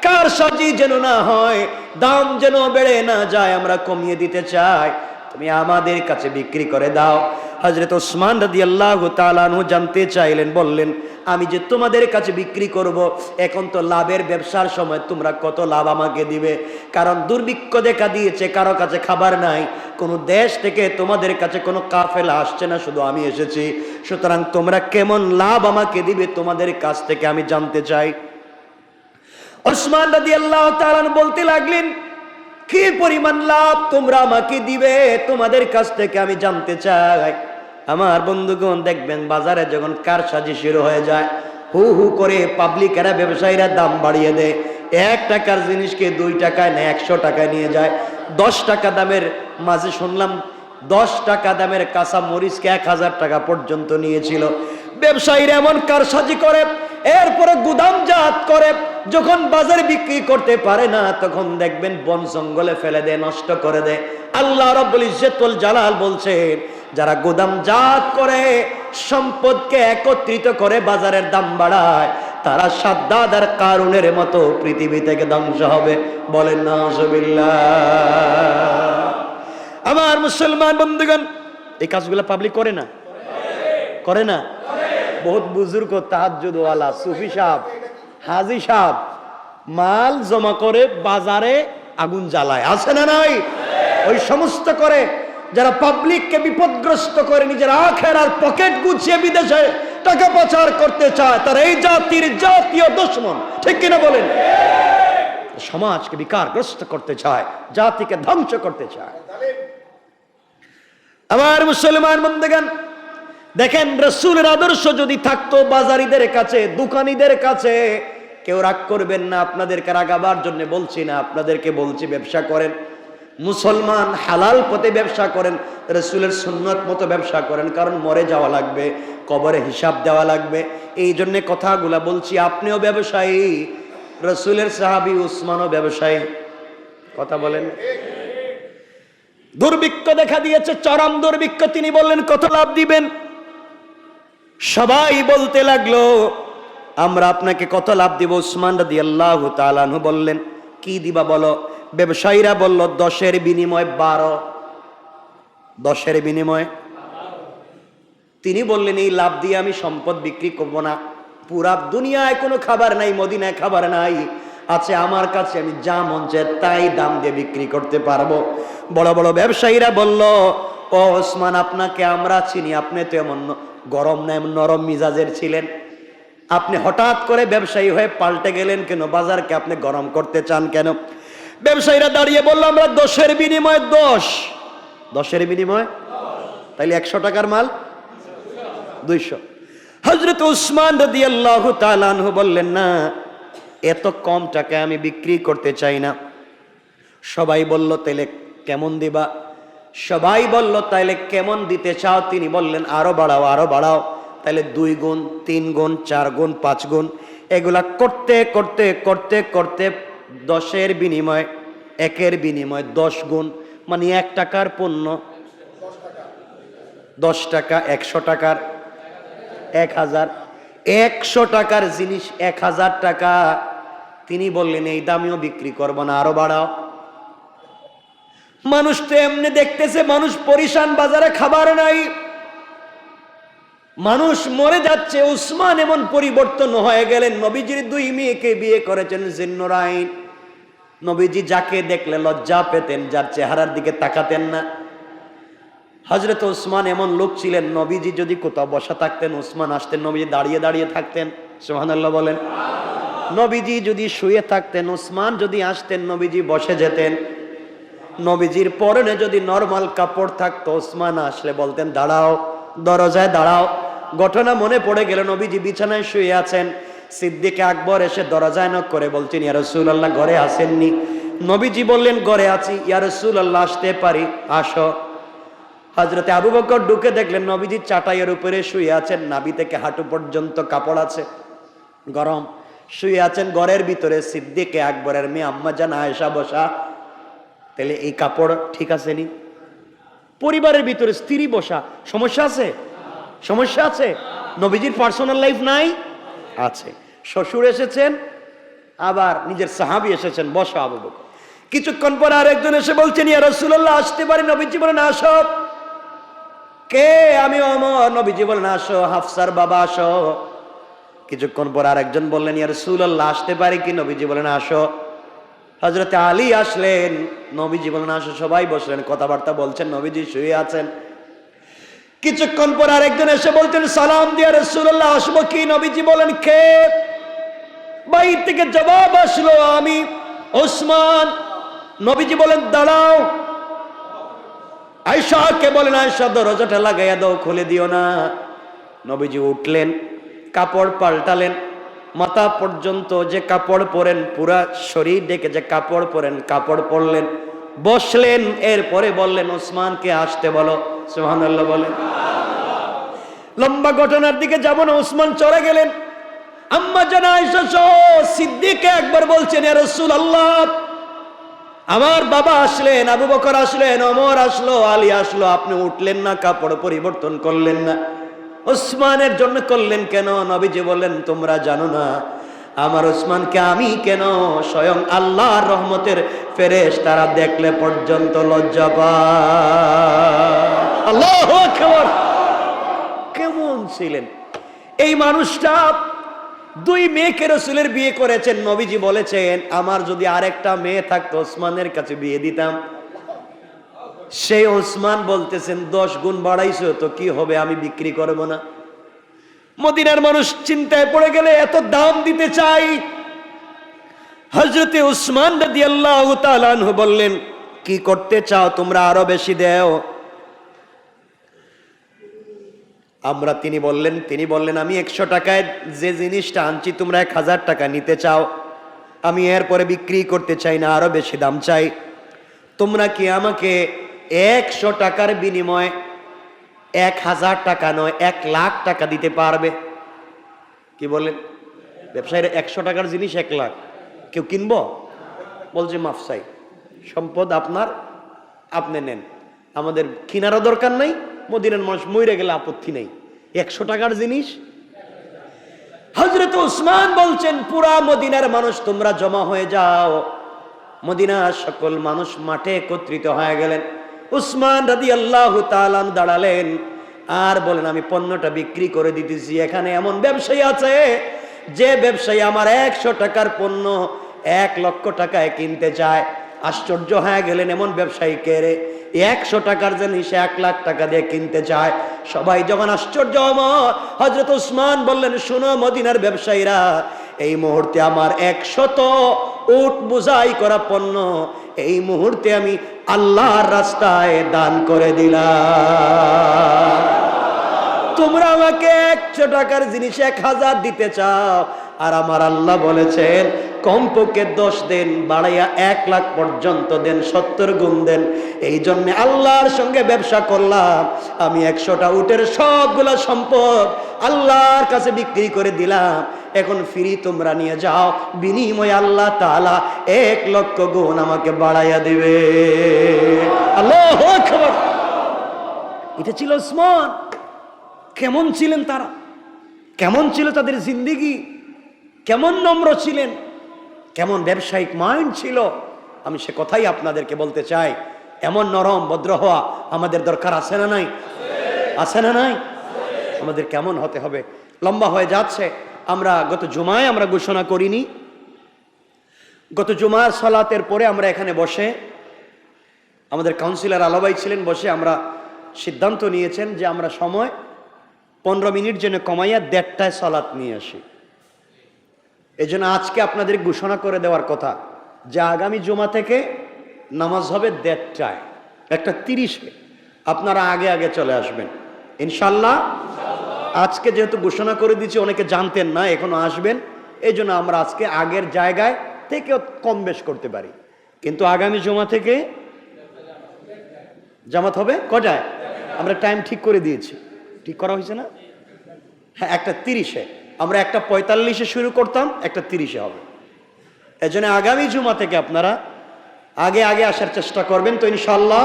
কারসাজি যেন না হয়, দাম যেন বেড়ে না যায়, আমরা কমিয়ে দিতে চাই, তুমি আমাদের কাছে বিক্রি করে দাও। হযরত উসমান রাদিয়াল্লাহু তাআলা আনহু জানতে চাইলেন, বললেন, আমি যে তোমাদের কাছে বিক্রি করব, এখন তো লাভের ব্যবসার সময়, তোমরা কত লাভ আমাকে দিবে? কারণ দুর্ভিক্ষ দেখা দিয়েছে, কারো কাছে খাবার নাই, কোনো দেশ থেকে তোমাদের কাছে কোনো কাফেলা আসছে না, শুধু আমি এসেছি, সুতরাং তোমরা কেমন লাভ আমাকে দিবে তোমাদের কাছ থেকে আমি জানতে চাই। উসমান রাদিয়াল্লাহু তাআলা বলতে লাগলেন, কি পরিমাণ লাভ তোমরা আমাকে দিবে তোমাদের কাছ থেকে আমি জানতে চাই। আমার বন্ধুগণ, দেখবেন বাজারে যখন কারসাজি শুরু হয়ে যায়, হু হু করে পাবলিকেরা, ব্যবসায়ীরা দাম বাড়িয়ে দেয়। 1 টাকার জিনিসকে 2 টাকায় না 100 টাকায় নিয়ে যায়। 10 টাকা দামের, মাঝে শুনলাম 10 টাকা দামের কাঁচা মরিচকে 1000 টাকা পর্যন্ত নিয়েছিল। ব্যবসায়ীরা এমন কারসাজি করে, এরপরে গুদামজাত করে, যখন বাজারে বিক্রি করতে পারে না তখন দেখবেন বন জঙ্গলে ফেলে দেয়, নষ্ট করে দেয়। আল্লাহ রাব্বুল ইজ্জতুল জালাল বলছেন, যারা গুদামজাত করে, সম্পদকে একত্রিত করে বাজারের দাম বাড়ায়, তারা সাদ্দাদ আর কারুনের মতো পৃথিবী থেকে ধ্বংস হবে। বলেন নাউজুবিল্লাহ। আমার মুসলমান বন্ধুগণ, এই কাজগুলো পাবলিক করে না? করে না? বহুত বুজুর্গ, তাহাজ্জুদ ওয়ালা, সুফি সাহেব, হাজি সাহেব মাল জমা করে বাজারে আগুন জ্বালায়, আছে না নাই? ওই সমস্ত করে যারা পাবলিককে বিপদগ্রস্ত করে নিজের আখেরার পকেট গুছিয়ে বিদেশে টাকা পাচার করতে চায়, তারা এই জাতির জাতীয় দুশমন। ঠিক কিনা বলেন? সমাজকে বিকারগ্রস্ত করতে চায়, জাতিকে ধ্বংস করতে চায়। আমার মুসলমান বন্ধুগণ, দেখেন রাসূলের আদর্শ যদি থাকতো বাজারীদের কাছে, দোকানীদের কাছে, কেউ রাগ করবেন না। আপনাদেরকে রাগাবার জন্য বলছি না, আপনাদেরকে বলছি ব্যবসা করেন, মুসলমান হালাল পথে ব্যবসা করেন, রাসূলের সুন্নাত মতো ব্যবসা করেন, কারণ মরে যাওয়া লাগবে, কবরে হিসাব দেওয়া লাগবে। এই জন্য কথাগুলা বলছি। আপনিও ব্যবসায়ী, রাসূলের সাহাবী উসমানও ব্যবসায়ী। কথা বলেন। দুর্ভিক্ষ দেখা দিয়েছে, চরম দুর্ভিক্ষ। তিনি বললেন, কত লাভ দিবেন? সবাই বলতে লাগলো, আমরা আপনাকে কত লাভ দিব? উসমান রাদিয়াল্লাহু তাআলা আনহু বললেন, কি দিবা বলো? ব্যবসায়ীরা বলল, 10-এর বিনিময়ে 12। 10-এর বিনিময়ে। তিনি বললেন, এই লাভ দিয়ে আমি সম্পদ বিক্রি করব না। পুরা দুনিয়ায় কোনো খাবার নাই, মদিনায় খাবার নাই, আছে আমার কাছে, আমি যা মন চায় তাই দাম দিয়ে বিক্রি করতে পারবো। বড় বড় ব্যবসায়ীরা বলল, ও ওসমান, আপনাকে আমরা চিনি, আপনি তো এমন গরম না, নরম মিজাজের ছিলেন, আপনি হঠাৎ করে ব্যবসায়ী হয়ে পাল্টে গেলেন কেন? বাজারকে আপনি গরম করতে চান কেন? ব্যবসায়ীরা দাঁড়িয়ে বলল, আমরা 10-এর বিনিময়ে 10। 10-এর বিনিময়ে তাইলে 100 টাকার মাল 200। হযরত উসমান রাদিয়াল্লাহু তাআলা আনহু বললেন, না, এত কম টাকায় আমি বিক্রি করতে চাই না। সবাই বলল, তাইলে কেমন দিবা? সবাই বলল তাইলে কেমন দিতে চাও? তিনি বললেন আরো বাড়াও, আরো বাড়াও। তাইলে 2 গুণ, 3 গুণ, 4 গুণ, 5 গুণ, এগুলা করতে করতে করতে করতে 10-এর বিনিময় 1-এর বিনিময় 10 গুণ, মানে 1 টাকার পণ্য 10 টাকা, 100 টাকার 1000, 100 টাকার জিনিস 1000 টাকা। তিনি বললেন এই দামেও বিক্রি করবো না, আরো বাড়াও। মানুষ তো এমনি দেখতেছে, মানুষ পরিশান, বাজারে খাবার নাই, মানুষ মরে যাচ্ছে। উসমান এমন পরিবর্তন হয়ে গেলেন। নবীজির 2 মেয়েকে বিয়ে করেছেন জিন্নুরাইন। নবীজি যাকে দেখলে লজ্জা পেতেন, যার চেহারার দিকে তাকাতেন না। হযরত উসমান এমন লোক ছিলেন, নবীজি যদি কোথাও বসা থাকতেন, উসমান আসতেন, নবীজি দাঁড়িয়ে দাঁড়িয়ে থাকতেন। সুবহানাল্লাহ বলেন। নবীজি যদি শুয়ে থাকতেন, উসমান যদি আসতেন, নবীজি বসে যেতেন। নবীজির পরনে যদি নরমাল কাপড় থাকতো, উসমান আসলে বলতেন দাঁড়াও, দরজায় দাঁড়াও। ঘটনা মনে পড়ে গেল, নবীজি বিছানায় শুয়ে আছেন, সিদ্দিক আকবর এসে দরজায় নক করে বলছেন ইয়া রাসূলুল্লাহ ঘরে আসেননি? নবীজি বললেন ঘরে আছি। ইয়া রাসূলুল্লাহ আসতে পারি? আসো। হযরতে আবু বকর ঢুকে দেখলেন নবীজি চাটাইয়ের উপরে শুয়ে আছেন, নাভি থেকে হাঁটু পর্যন্ত কাপড় আছে, গরম, শুয়ে আছেন ঘরের ভিতরে। সিদ্দিক আকবরের মেয়ে আম্মা জান আয়েশা বসা। তাহলে এই কাপড় ঠিক আছে নি? পরিবারের ভিতরে স্ত্রী বসা, সমস্যা আছে? সমস্যা আছে? নবীজির পার্সোনাল লাইফ নাই? আছে। শ্বশুর এসেছেন, আবার নিজের সাহাবী এসেছেন, বসো আবু বকর। কিছুক্ষণ পর আরেকজন এসে বলছেন ইয়া রাসূলুল্লাহ আসতে পারি? নবীজি বলেন আসো। কে? আমি ওমর। নবীজি বলেন আসো। হাফসার বাবা আসো। কিছুক্ষণ পর আরেকজন বললেন ইয়া রাসূলুল্লাহ আসতে পারি কি? নবীজি বলেন আসো। হযরতে আলী আসলেন, নবীজি বলেন আসো। সবাই বসলেন, কথাবার্তা বলছেন, নবীজি শুয়ে আছেন। কিছুক্ষণ পর আরেকজন এসে বলছেন সালাম দিয়া রাসূলুল্লাহ আসবো কি? নবীজি বলেন কে? বাইরে থেকে জবাব আসলো আমি ওসমান। নবীজি বলেন দাঁড়াও। আয়েশাকে বলেন আয়েশা দরজাটা লাগাইয়া দাও, খুলে দিও না। নবীজি উঠলেন, কাপড় পাল্টালেন, মাথা পর্যন্ত যে কাপড় পরেন, পুরা শরীর ডেকে যে কাপড় পরেন, কাপড় পরলেন, বসলেন। এরপরে বললেন ওসমানকে আসতে বলো। সুবহানাল্লাহ বলেন। লম্বা ঘটনার দিকে যাব না, ওসমান চলে গেলেন। আম্মা জান আয়েশা সহ সিদ্দিক আকবর বলছেন ইয়া রাসূলুল্লাহ আমার বাবা আসলেন, আবু বকর আসলেন, ওমর আসলো, আলী আসলো, আপনি উঠলেন না, কাপড় পরিবর্তন করলেন না, ওসমানের জন্য করলেন কেন? নবীজি বললেন তোমরা জানো না আমার ওসমানকে আমি কেন স্বয়ং আল্লাহর রহমতের ফেরেশতারা দেখলে পর্যন্ত লজ্জা পায়। আল্লাহু আকবার। কেমন ছিলেন এই মানুষটা? 2 মেয়েকে রাসূলের বিয়ে করেছেন। নবীজি বলেছেন আমার যদি আরেকটা মেয়ে থাকতো ওসমানের কাছে বিয়ে দিতাম। সেই ওসমান বলতেছেন 10 গুণ বাড়াইছো তো কি হবে, আমি বিক্রি করব না। মদিনার মানুষ চিন্তায় পড়ে গেলে এত দাম দিতে চাই। হযরতে উসমান রাদিয়াল্লাহু তাআলা আনহু বললেন কি করতে চাও তোমরা, আরো বেশি দাও। তিনি বললেন আমি 100 টাকায় যে জিনিসটা আনছি তোমরা 1000 টাকা নিতে চাও, আমি এরপরে বিক্রি করতে চাই না, আরো বেশি দাম চাই। তোমরা কি আমাকে 100 টাকার বিনিময়ে 1000 টাকা নয় 1 লাখ টাকা দিতে পারবে? কি বলেন? ব্যবসায়ীরা 100 টাকার জিনিস 1 লাখ কেউ কিনবো? বলছে মাফ চাই, সম্পদ আপনার, আপনি নেন, আমাদের কিনারও দরকার নাই, মদিনার মানুষ মরে গেলে আপত্তি নেই। 100 টাকার জিনিস। হযরত উসমান বলছেন পুরা মদিনার মানুষ তোমরা জমা হয়ে যাও। মদিনার সকল মানুষ মাঠে একত্রিত হয়ে গেলেন। উসমান রাদিয়াল্লাহু তাআলা দাঁড়ালেন আর বলেন আমি পণ্যটা বিক্রি করে দিতেছি। এখানে এমন ব্যবসায়ী আছে যে ব্যবসায়ী আমার 100 টাকার পণ্য 1 লক্ষ টাকায় কিনতে চায়। আশ্চর্য হয়ে গেলেন, এমন ব্যবসায়ী কে রে 100 টাকার জিনিস 1 লাখ টাকা দিয়ে কিনতে চায়। সবাই যখন আশ্চর্য, হযরত উসমান বললেন শুনো মদিনার ব্যবসায়ীরা, এই মুহূর্তে আমার 100 উট বোঝাই করা পণ্য এই মুহূর্তে আমি আল্লাহর রাস্তায় দান করে দিলাম। তোমরা আমাকে 100 টাকার জিনিস 1000 দিতে চাও, আর আমার আল্লাহ বলেছেন কমপক্ষে 10 দিন বাড়াইয়া 1 লাখ পর্যন্ত দেন, 70 গুণ দেন। এই জন্য আল্লাহর সঙ্গে ব্যবসা করলাম, আমি 100টা উটের সবগুলা সম্পদ আল্লাহর কাছে বিক্রি করে দিলাম, এখন ফ্রি তোমরা নিয়ে যাও, বিনিময়ে আল্লাহ তাআলা 1 লক্ষ গুণ আমাকে বাড়াইয়া দিবে। আল্লাহু আকবার। এটা ছিল ওসমান। কেমন ছিলেন তারা, কেমন ছিল তাদের জিন্দেগি, কেমন নম্র ছিলেন, কেমন ব্যবসায়িক মাইন্ড ছিল, আমি সে কথাই আপনাদেরকে বলতে চাই। এমন নরম ভদ্র হওয়া আমাদের দরকার আছে না নাই? আছে না নাই? আমাদের কেমন হতে হবে? লম্বা হয়ে যাচ্ছে। আমরা গত জুমায় আমরা ঘোষণা করিনি, গত জুমার সালাতের পরে আমরা এখানে বসে, আমাদের কাউন্সিলর আলাবাই ছিলেন, বসে আমরা সিদ্ধান্ত নিয়েছেন যে আমরা সময় 15 মিনিট যেন কমাইয়া 1:30টায় সালাত নিয়ে আসি। এই জন্য আজকে আপনাদের ঘোষণা করে দেওয়ার কথা যে আগামী জুমা থেকে নামাজ হবে 1:30টায়, 1:30-এ আপনারা আগে আগে চলে আসবেন ইনশাল্লাহ। আজকে যেহেতু ঘোষণা করে দিচ্ছি, অনেকে জানতেন না, এখনো আসবেন, এই জন্য আমরা আজকে আগের জায়গায় থেকে কম বেশ করতে পারি, কিন্তু আগামী জুমা থেকে জামাত হবে কটায়? আমরা টাইম ঠিক করে দিয়েছি, ঠিক করা হয়েছে না? হ্যাঁ, 1:30-এ। আমরা 1:45-এ শুরু করতাম, 1:30-এ হবে। এই জন্য আগামী জুমা থেকে আপনারা আগে আগে আসার চেষ্টা করবেন তো ইনশাল্লাহ।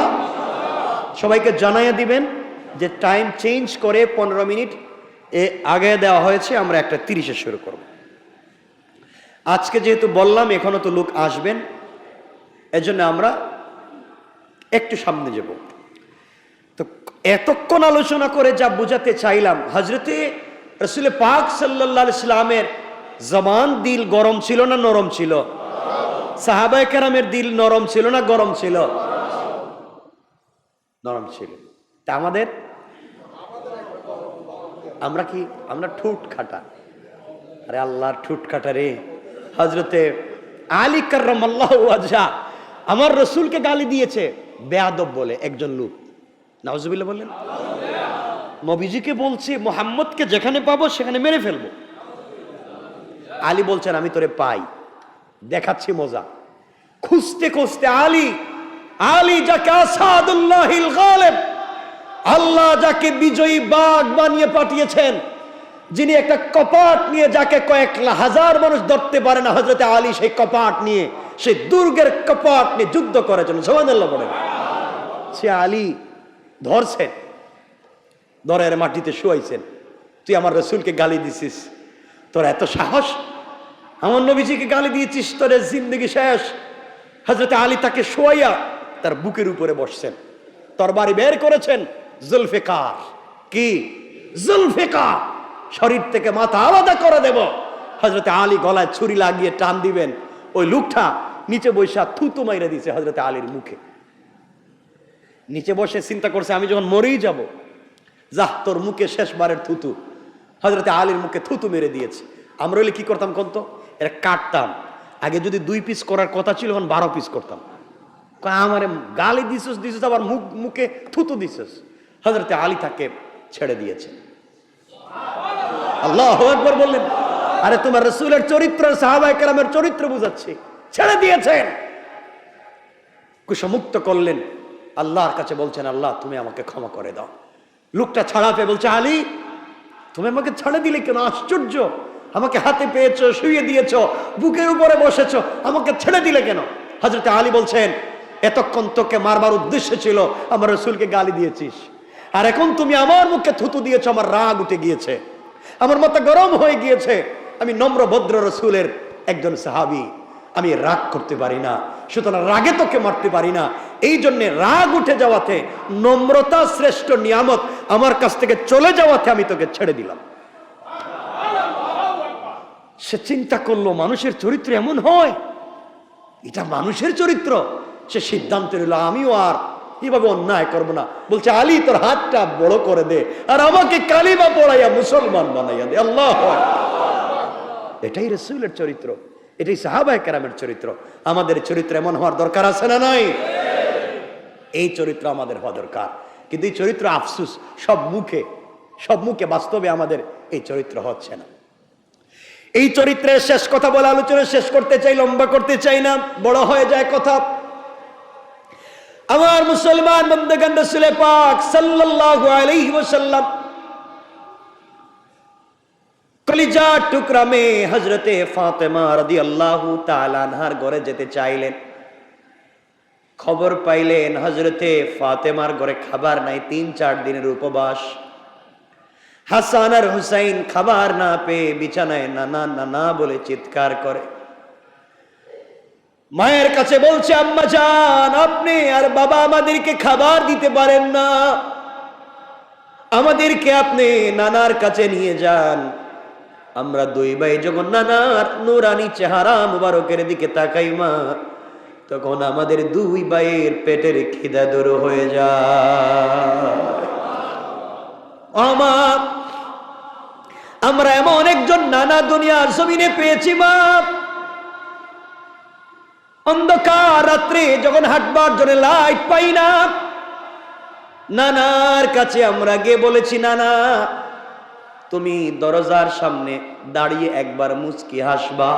সবাইকে জানাইয়া দিবেন যে টাইম চেঞ্জ করে 15 মিনিট আগে দেওয়া হয়েছে, আমরা 1:30-এ শুরু করব। আজকে যেহেতু বললাম এখনো তো লোক আসবেন, এজন্য আমরা একটু সামনে যাব। তো এতক্ষণ আলোচনা করে যা বুঝাতে চাইলাম, হযরতে রাসূল পাক সাল্লাল্লাহু আলাইহি সাল্লামের জবান, দিল গরম ছিল না নরম ছিল? সাহাবায়ে কেরামের দিল নরম ছিল না গরম ছিল? নরম ছিল। তা আমাদের, আমরা কি, আমরা ঠুট খাটা। আরে আল্লাহর ঠুট খাটা রে। হযরতে আলী কাররামাল্লাহু ওয়াজহা আমার রসুলকে গালি দিয়েছে বেয়াদব বলে একজন লোক, নাউজুবিল্লাহ বললেন। নবীজিকে বলছে মুহাম্মদকে যেখানে পাবো সেখানে মেরে ফেলবো। আলী বলছেন আমি তোরে পাই, দেখাচ্ছি মজা। খুঁজতে খুঁজতে আলী যাকে আসাদুল্লাহিল গালিব, আল্লাহ যাকে বিজয়ী বাঘ বানিয়ে পাঠিয়েছেন, যিনি একটা কপাট নিয়ে যাকে কয়েক হাজার মানুষ ধরতে পারে না, হযরতে আলী সেই কপাট নিয়ে, সেই দুর্গের কপাট নিয়ে যুদ্ধ করেছেন। সুবহানাল্লাহ বলেন। সে আলী ধরছেন, দরের মাটিতে শুয়াইছেন, তুই আমার রসুলকে গালি দিছিস, তোর এত সাহস, আমার নবীজিকে গালি দিয়েছিস, তোর জিন্দগি শেষ। হযরতে আলী তাকে শোয়াইয়া তার বুকের উপরে বসছেন, তরবারি বের করেছেন, জুলফিকার। কি জুলফিকার? শরীর থেকে মাথা আলাদা করে দেব। হযরতে আলী গলায় ছুরি লাগিয়ে টান দিবেন, ওই লোকটা নিচে বসে থুতু মাইরা দিয়েছে হযরতে আলীর মুখে। নিচে বসে চিন্তা করছে আমি যখন মরেই যাব, যাহ তোর মুখে শেষবারের থুতু। হযরতে আলীর মুখে থুতু মেরে দিয়েছে। আমরা হলে কি করতাম কোন তো? এটা কাটতাম। আগে যদি 2 পিস করার কথা ছিল, এখন 12 পিস করতাম। আমার গালি দিছিস আবার মুখে থুতু দিছিস। হযরতে আলী তাকে ছেড়ে দিয়েছে। আল্লাহু আকবার বললেন। আরে তোমার রাসূলের চরিত্র, সাহাবায়ে কেরামের চরিত্র বুঝাচ্ছে। ছেড়ে দিয়েছেন, কুশমুক্ত করলেন। আল্লাহর কাছে বলছেন আল্লাহ তুমি আমাকে ক্ষমা করে দাও। লোকটা ছাড়া পেয়ে বলছে আলী তুমি আমাকে ছাড়ে দিলে কেন? আশ্চর্য, আমাকে হাতে পেয়েছো, শুইয়ে দিয়েছো, বুকের উপরে বসেছো, আমাকে ছেড়ে দিলে কেন? হযরতে আলী বলছেন এতক্ষণ তোকে মারবার উদ্দেশ্য ছিল, আমার রাসূলকে গালি দিয়েছিস, আর এখন তুমি আমার মুখে থুতু দিয়েছো, আমার রাগ উঠে গিয়েছে, আমার মাথা গরম হয়ে গিয়েছে। আমি নম্র ভদ্র রাসূলের একজন সাহাবী, আমি রাগ করতে পারি না, সুতরাং রাগে তোকে মারতে পারি না। এই জন্য রাগ উঠে যাওয়াতে, নম্রতা শ্রেষ্ঠ নিয়ামত আমার কাছ থেকে চলে যাওয়াতে আমি তোকে ছেড়ে দিলাম। সে চিন্তা করলো মানুষের চরিত্র এমন হয়, এটা মানুষের চরিত্র। সে সিদ্ধান্ত নিল আমিও আর এভাবে অন্যায় করবো না। বলছে আলী তোর হাতটা বড় করে দে, আর আমাকে কালিমা পড়াইয়া মুসলমান বানাইয়া দে। আল্লাহু আকবার। এটাই রাসূলের চরিত্র, এটাই সাহাবায়ে কেরামের চরিত্র। আমাদের চরিত্র এমন হওয়ার দরকার আছে না নাই? এই চরিত্র আমাদের হওয়া দরকার। কিন্তু এই চরিত্র আফসুস সব মুখে বাস্তবে আমাদের এই চরিত্র হচ্ছে না। এই চরিত্রের শেষ কথা বলে আলোচনা শেষ করতে চাই, লম্বা করতে চাই না, বড় হয়ে যায় কথা। আমার মুসলমান বন্ধুগণ, রাসূল পাক সাল্লাল্লাহু আলাইহি ওয়াসাল্লাম কলিজার টুকরা মেয়ে হযরতে ফাতেমা রাদিয়াল্লাহু তাআলা আনহার ঘরে যেতে চাইলেন। খবর পাইলেন হযরতে ফাতেমার ঘরে খাবার নাই, 3-4 দিনের উপবাস। হাসান আর হুসাইন খাবার না পেয়ে বিছানায় নানা নানা বলে চিৎকার করে। মায়ের কাছে বলছে, আম্মা জান, আপনি আর বাবা আমাদেরকে খাবার দিতে পারেন না, আমাদেরকে আপনি নানার কাছে নিয়ে যান। আমরা দুই ভাই যখন নানার নুরানি চেহারা মুবারকের দিকে তাকাই মা, তখন আমাদের দুই ভাইয়ের পেটের খিদা দূর হয়ে যায়। আমরা এমন একজন নানা দুনিয়ার জমিনে পেয়েছি মা। অন্ধকার রাত্রে যখন হাঁটবার জন্য লাইট পাই না, নানার কাছে আমরা গিয়ে বলেছি, নানা তুমি দরজার সামনে দাঁড়িয়ে একবার মুচকি হাসবা।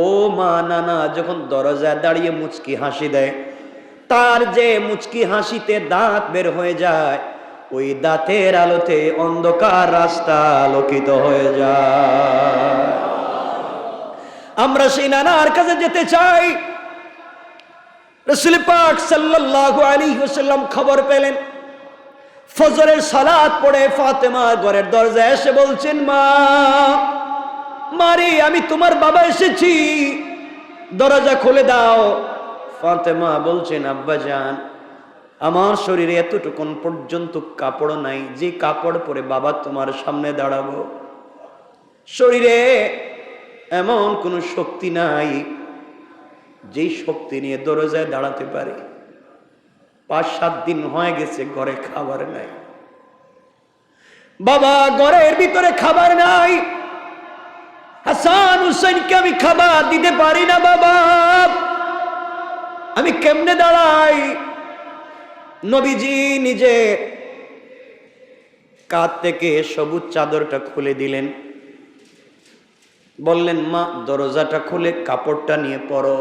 ও মা, নানা যখন দরজায় দাঁড়িয়ে মুচকি হাসি দেয়, তার যে মুচকি হাসিতে দাঁত বের হয়ে যায়, ওই দাঁতের আলোতে অন্ধকার রাস্তা আলোকিত হয়ে যায়। আমরা সেই নানার কাছে যেতে চাই। রাসূল পাক সাল্লাল্লাহু আলাইহি ওয়াসাল্লাম খবর পেলেন, ফজরের সালাত পড়ে ফাতেমা ঘরের দরজায় এসে বলছেন, মা মারে, আমি তোমার বাবা এসেছি, দরজা খুলে দাও। ফাতেমা বলছেন, আব্বা জান, আমার শরীরে এতটুকুন পর্যন্ত কাপড় নাই যে কাপড় পরে বাবা তোমার সামনে দাঁড়াবো। শরীরে এমন কোন শক্তি নাই যেই শক্তি নিয়ে দরজায় দাঁড়াতে পারে। 5-7 দিন হয়ে গেছে, ঘরে খাবার নাই বাবা, ঘরের ভিতরে খাবার নাই। হাসান হুসাইনকে আমি খাবার দিতে পারি না বাবা, আমি কেমনে দাঁড়াই? নবীজি নিজে কাঁধ থেকে সবুজ চাদরটা খুলে দিলেন, বললেন, মা দরজাটা খুলে কাপড়টা নিয়ে পরো।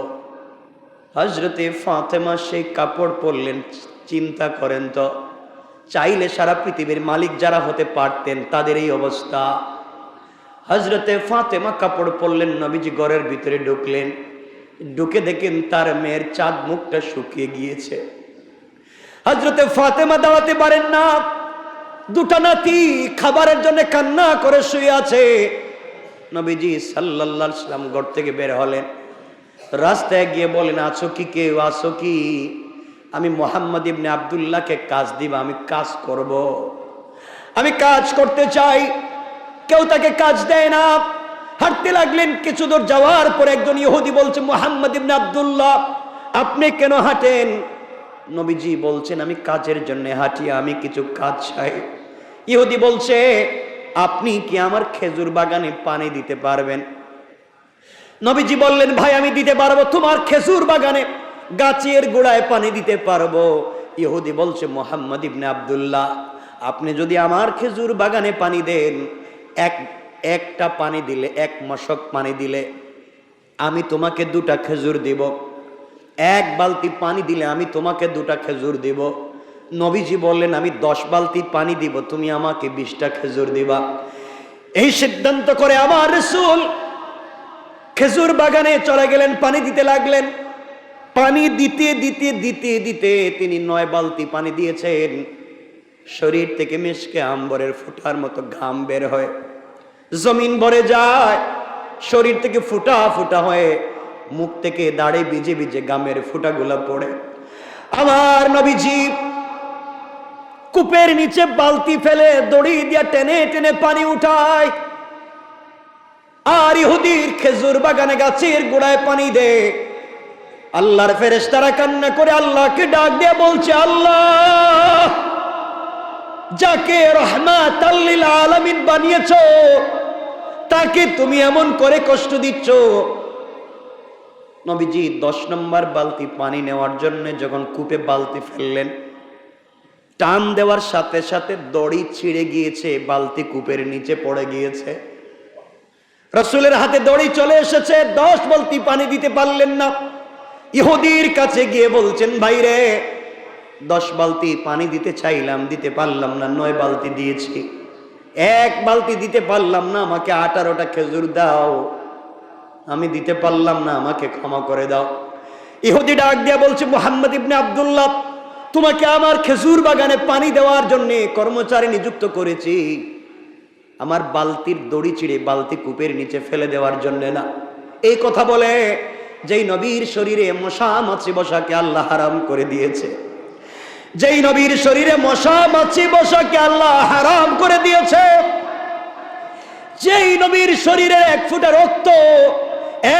হযরতে ফাতেমা সেই কাপড় পরলেন। চিন্তা করেন তো, চাইলে সারা পৃথিবীর মালিক যারা হতে পারতেন তাদের এই অবস্থা। হযরতে ফাতেমা কাপড় পরলেন, নবীজি ঘরের ভিতরে ঢুকলেন। ঢুকে দেখেন তার মেয়ের চাঁদ মুখটা শুকিয়ে গিয়েছে। হযরতে ফাতেমা দাঁড়াতে পারেন না, দুটা নাতি খাবারের জন্য কান্না করে শুয়ে আছে। নবীজি সাল্লাল্লাহু আলাইহি ওয়াসাল্লাম ঘর থেকে বের হলেন, রাস্তায় গিয়ে বলেন, আছো কি কেউ, আছো কি? আমি মুহাম্মদ ইবনে আব্দুল্লাহকে কাজ দিব, আমি কাজ করব, আমি কাজ করতে চাই। কেউ তাকে কাজ দেয় না। হাঁটতে লাগলেন। কিছু দূর যাওয়ার পর একজন ইহুদি বলছে, মুহাম্মদ ইবনে আব্দুল্লাহ আপনি কেন হাঁটেন? নবীজি বলছেন, আমি কাজের জন্য হাঁটি, আমি কিছু কাজ চাই। ইহুদি বলছে, আপনি কি আমার খেজুর বাগানে পানি দিতে পারবেন? নবীজি বললেন, ভাই আমি দিতে পারবো, তোমার খেজুর বাগানে গাছের গোড়ায় পানি দিতে পারবো। ইহুদি বলছে, মুহাম্মদ ইবনে আব্দুল্লাহ আপনি যদি আমার খেজুর বাগানে পানি দেন, একটা পানি দিলে, 1 মশক পানি দিলে আমি তোমাকে 2টা খেজুর দিব। 1 বালতি পানি দিলে আমি তোমাকে 2টা খেজুর দিব। নবীজি বললেন, আমি 10 বালতি পানি দিব, তুমি আমাকে 20টা খেজুর দিবা। এই সিদ্ধান্ত করে আমার রাসূল খেজুর বাগানে চলে গেলেন, পানি দিতে লাগলেন। পানি দিতে দিতে দিতে দিতে তিনি 9 বালতি পানি দিয়েছেন। শরীর থেকে মিশকে আম্বরের ফোঁটার মতো ঘাম বের হয়, জমিন ভরে যায়, শরীর থেকে ফুটা ফুটা হয়ে মুখ থেকে দাড়ি ভিজে ভিজে ঘামের ফুটাগুলো পড়ে। আমার নবীজি কূপের নিচে বালতি ফেলে দড়ি দিয়ে টেনে টেনে পানি উঠায়, আর ইহুদির খেজুর বাগানে গাছের গোড়ায় পানি দেয়। আল্লাহর ফেরেশতারা কান্না করে আল্লাহকে ডাক দিয়ে বলছে, আল্লাহ যাকে রাহমাতাল লিল আলামিন বানিয়েছো তাকে তুমি এমন করে কষ্ট দিচ্ছ। নবীজি 10 নম্বর বালতি পানি নেওয়ার জন্য যখন কূপে বালতি ফেললেন, টান দেওয়ার সাথে সাথে দড়ি ছিঁড়ে গিয়েছে, বালতি কূপের নিচে পড়ে গিয়েছে। রাসূলের হাতে দড়ি চলে এসেছে, 10 বালতি পানি দিতে পারলেন না। ইহুদির কাছে গিয়ে বলছেন, ভাইরে 10 বালতি পানি দিতে চাইলাম, দিতে পারলাম না, 9 বালতি দিয়েছি, 1 বালতি দিতে পারলাম না, আমাকে 18টা খেজুর দাও, আমি দিতে পারলাম না, আমাকে ক্ষমা করে দাও। ইহুদি ডাক দিয়া বলছে, মুহাম্মদ ইবনে আব্দুল্লাহ, তোমাকে আমার খেজুর বাগানে পানি দেওয়ার জন্য কর্মচারী নিযুক্ত করেছি, আমার বালতির দড়ি চিড়ে বালতি কূপের নিচে ফেলে দেওয়ার জন্য না। এই কথা বলে যেই নবীর শরীরে মশা মাছি বসাকে আল্লাহ হারাম করে দিয়েছে, যেই নবীর শরীরে মশা মাছি বসাকে আল্লাহ হারাম করে দিয়েছে, যেই নবীর শরীরে 1 ফোঁটা রক্ত,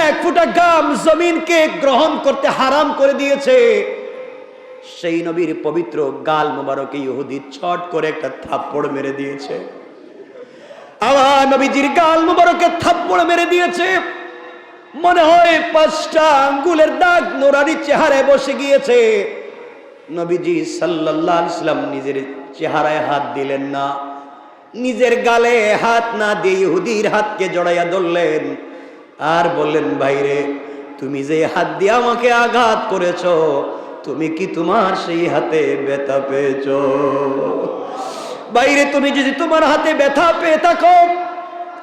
1 ফোঁটা ঘাম জমিনকে গ্রহণ করতে হারাম করে দিয়েছে, সেই নবীর পবিত্র গাল মোবারকে ইহুদি ছট করে একটা থাপ্পড় মেরে দিয়েছে। আমার নবীজির গাল মোবারকে থাপ্পড় মেরে দিয়েছে, মনে হয় 5টা আঙ্গুলের দাগ নোরানি চেহারায় বসে গিয়েছে। নবীজি সাল্লাল্লাহু আলাইহি ওয়াসাল্লাম নিজের চেহারায় হাত দিলেন না, নিজের গালে হাত না দিয়ে ইহুদির হাতকে জড়াইয়া ধরলেন আর বললেন, ভাইরে তুমি যে হাত দিয়ে আমাকে আঘাত করেছো, তুমি কি তোমার সেই হাতে ব্যথা পেয়েছো? বাইরে তুমি যদি তোমার হাতে ব্যথা পেয়ে থাকো,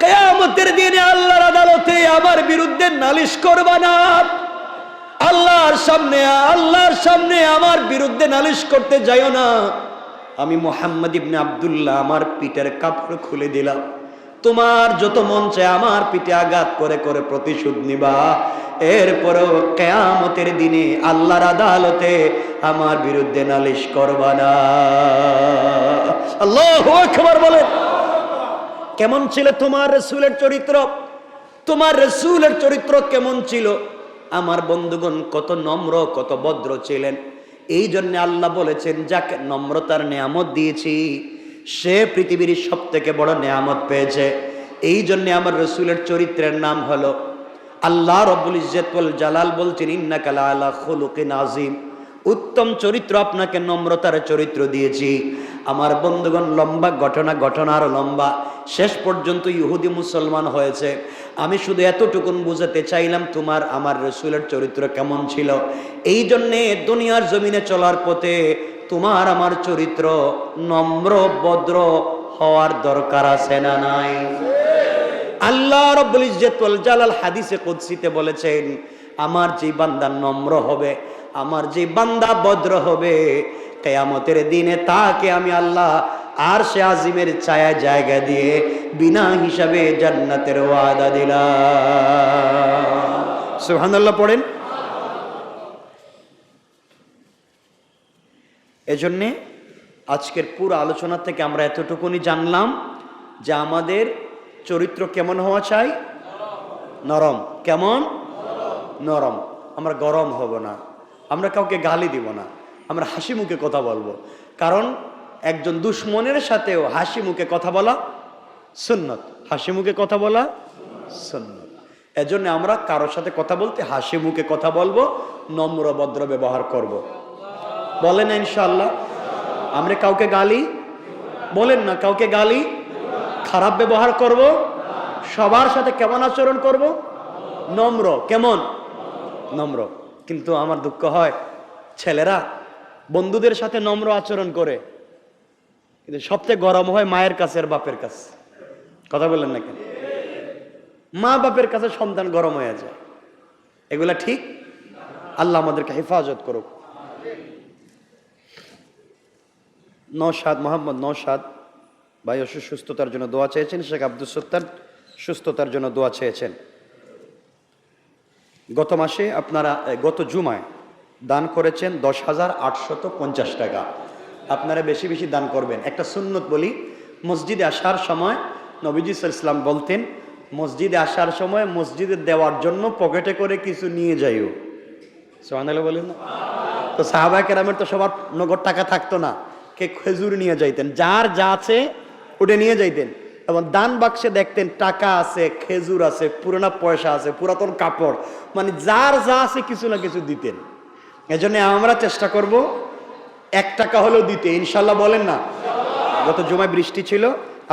কিয়ামতের দিনে আল্লাহর আদালতে আমার বিরুদ্ধে নালিশ করবা না। আল্লাহর সামনে আমার বিরুদ্ধে নালিশ করতে যাইও না। আমি মুহাম্মদ ইবনে আব্দুল্লাহ আমার পিঠের কাপড় খুলে দিলাম, তোমার যত মন চায় আমার পিঠে আঘাত করে করে প্রতিশোধ নিবা, এরপরেও কিয়ামতের দিনে আল্লাহর আদালতে আমার বিরুদ্ধে নালিশ করবা না। আল্লাহু আকবার বলেন। কেমন ছিল তোমার রাসূলের চরিত্র? তোমার রাসূলের চরিত্র কেমন ছিল? আমার বন্ধুগণ কত নম্র, কত ভদ্র ছিলেন। এই জন্য আল্লাহ বলেছেন, যাকে নম্রতার নেয়ামত দিয়েছি সে পৃথিবীর সবথেকে বড় নেয়ামত পেয়েছে। এই জন্য আমার রাসূলের চরিত্রের নাম হলো, আল্লাহ রাব্বুল ইজ্জত ওয়াল জালাল বলছেন, ইন্নাকা লাআলা খুলুকিন আযীম, উত্তম চরিত্র, আপনাকে নম্রতার চরিত্র দিয়েছি। আমার বন্ধুগণ লম্বা ঘটনার লম্বা, শেষ পর্যন্ত ইহুদি মুসলমান হয়েছে। আমি শুধু এতটুকুন বুঝাতে চাইলাম তোমার আমার রাসূলের চরিত্র কেমন ছিল। এই জন্যে দুনিয়ার জমিনে চলার পথে তোমার আমার চরিত্র নম্র ভদ্র হওয়ার দরকার আছে না নাই? আল্লাহ রাব্বুল ইজ্জত ওয়াল জালাল হাদিসে কুদসিতে বলেছেন, আমার যে বান্দা নম্র হবে, আমার যে বান্দা ভদ্র হবে, কিয়ামতের দিনে তাকে আমি আল্লাহ আরশে আজিমের ছায়া জায়গা দিয়ে বিনা হিসাবে জান্নাতের ওয়াদা দিলাম। সুবহানাল্লাহ পড়েন। এজন্যে আজকের পুরো আলোচনা থেকে আমরা এতটুকুনি জানলাম যে আমাদের চরিত্র কেমন হওয়া চাই? নরম। কেমন? নরম। আমরা গরম হব না, আমরা কাউকে গালি দিব না, আমরা হাসি মুখে কথা বলবো। কারণ একজন দুশ্মনের সাথেও হাসি মুখে কথা বলা সুন্নত। হাসি মুখে কথা বলা সুন্নত। এজন্য আমরা কারোর সাথে কথা বলতে হাসি মুখে কথা বলবো, নম্র ভদ্র ব্যবহার করব। বলেন ইনশাআল্লাহ। আমরা কাউকে গালি বলেন না, কাউকে গালি খারাপ ব্যবহার করব, সবার সাথে কেমন আচরণ করব? নম্র। কেমন? নম্র। কিন্তু আমার দুঃখ হয়, ছেলেরা বন্ধুদের সাথে নম্র আচরণ করে, কিন্তু সবচেয়ে গরম হয় মায়ের কাছে আর বাপের কাছে। কথা বললেন না কেন? মা বাপের কাছে সন্তান গরম হয়ে যায়। এগুলা ঠিক? আল্লাহ আমাদেরকে হেফাজত করুক। মোহাম্মদ নওশাদ ভাই সুস্থতার জন্য দোয়া চেয়েছেন, শেখ আব্দুল সত্তার সুস্থতার জন্য দোয়া চেয়েছেন। গত মাসে আপনারা গত জুমায় দান করেছেন 10,850 টাকা। আপনারা বেশি বেশি দান করবেন। একটা সুন্নত বলি, মসজিদে আসার সময় নবীজি সাল্লাল্লাহু আলাইহি ওয়াসাল্লাম বলতেন, মসজিদে আসার সময় মসজিদে দেওয়ার জন্য পকেটে করে কিছু নিয়ে যাইও। সুবহানাল্লাহ বলেন না? তো সাহাবায়ে কেরামের তো সবার নগদ টাকা থাকতো না, কে খেজুর নিয়ে যাইতেন, যার যা আছে ওটা নিয়ে যাইতেন। এবং দান বাক্সে দেখতেন টাকা আছে, খেজুর আছে, পুরানা পয়সা আছে, পুরাতন কাপড়, মানে যার যা আছে কিছু না কিছু দিতেন। এজন্য আমরা চেষ্টা করব 1 টাকা হলেও দিতে, ইনশাল্লাহ। বলেন না? গত জুমায় বৃষ্টি ছিল,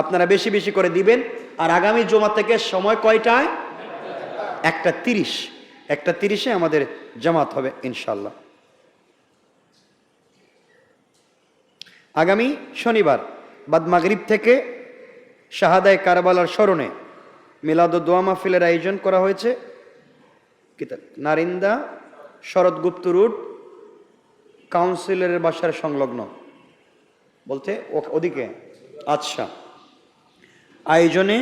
আপনারা বেশি বেশি করে দিবেন। আর আগামী জুমা থেকে সময় কয়টায়? 1:30। 1:30-এ আমাদের জামাত হবে ইনশাল্লাহ। আগামী শনিবার বাদ মাগরিব থেকে শাহাদায়ে কারবালার স্মরণে মিলাদ ও দোয়া মাহফিলের আয়োজন করা হয়েছে নারিন্দা শরৎগুপ্ত রোড কাউন্সিলরের বাসার সংলগ্ন বলতে ওদিকে। আচ্ছা, আয়োজনে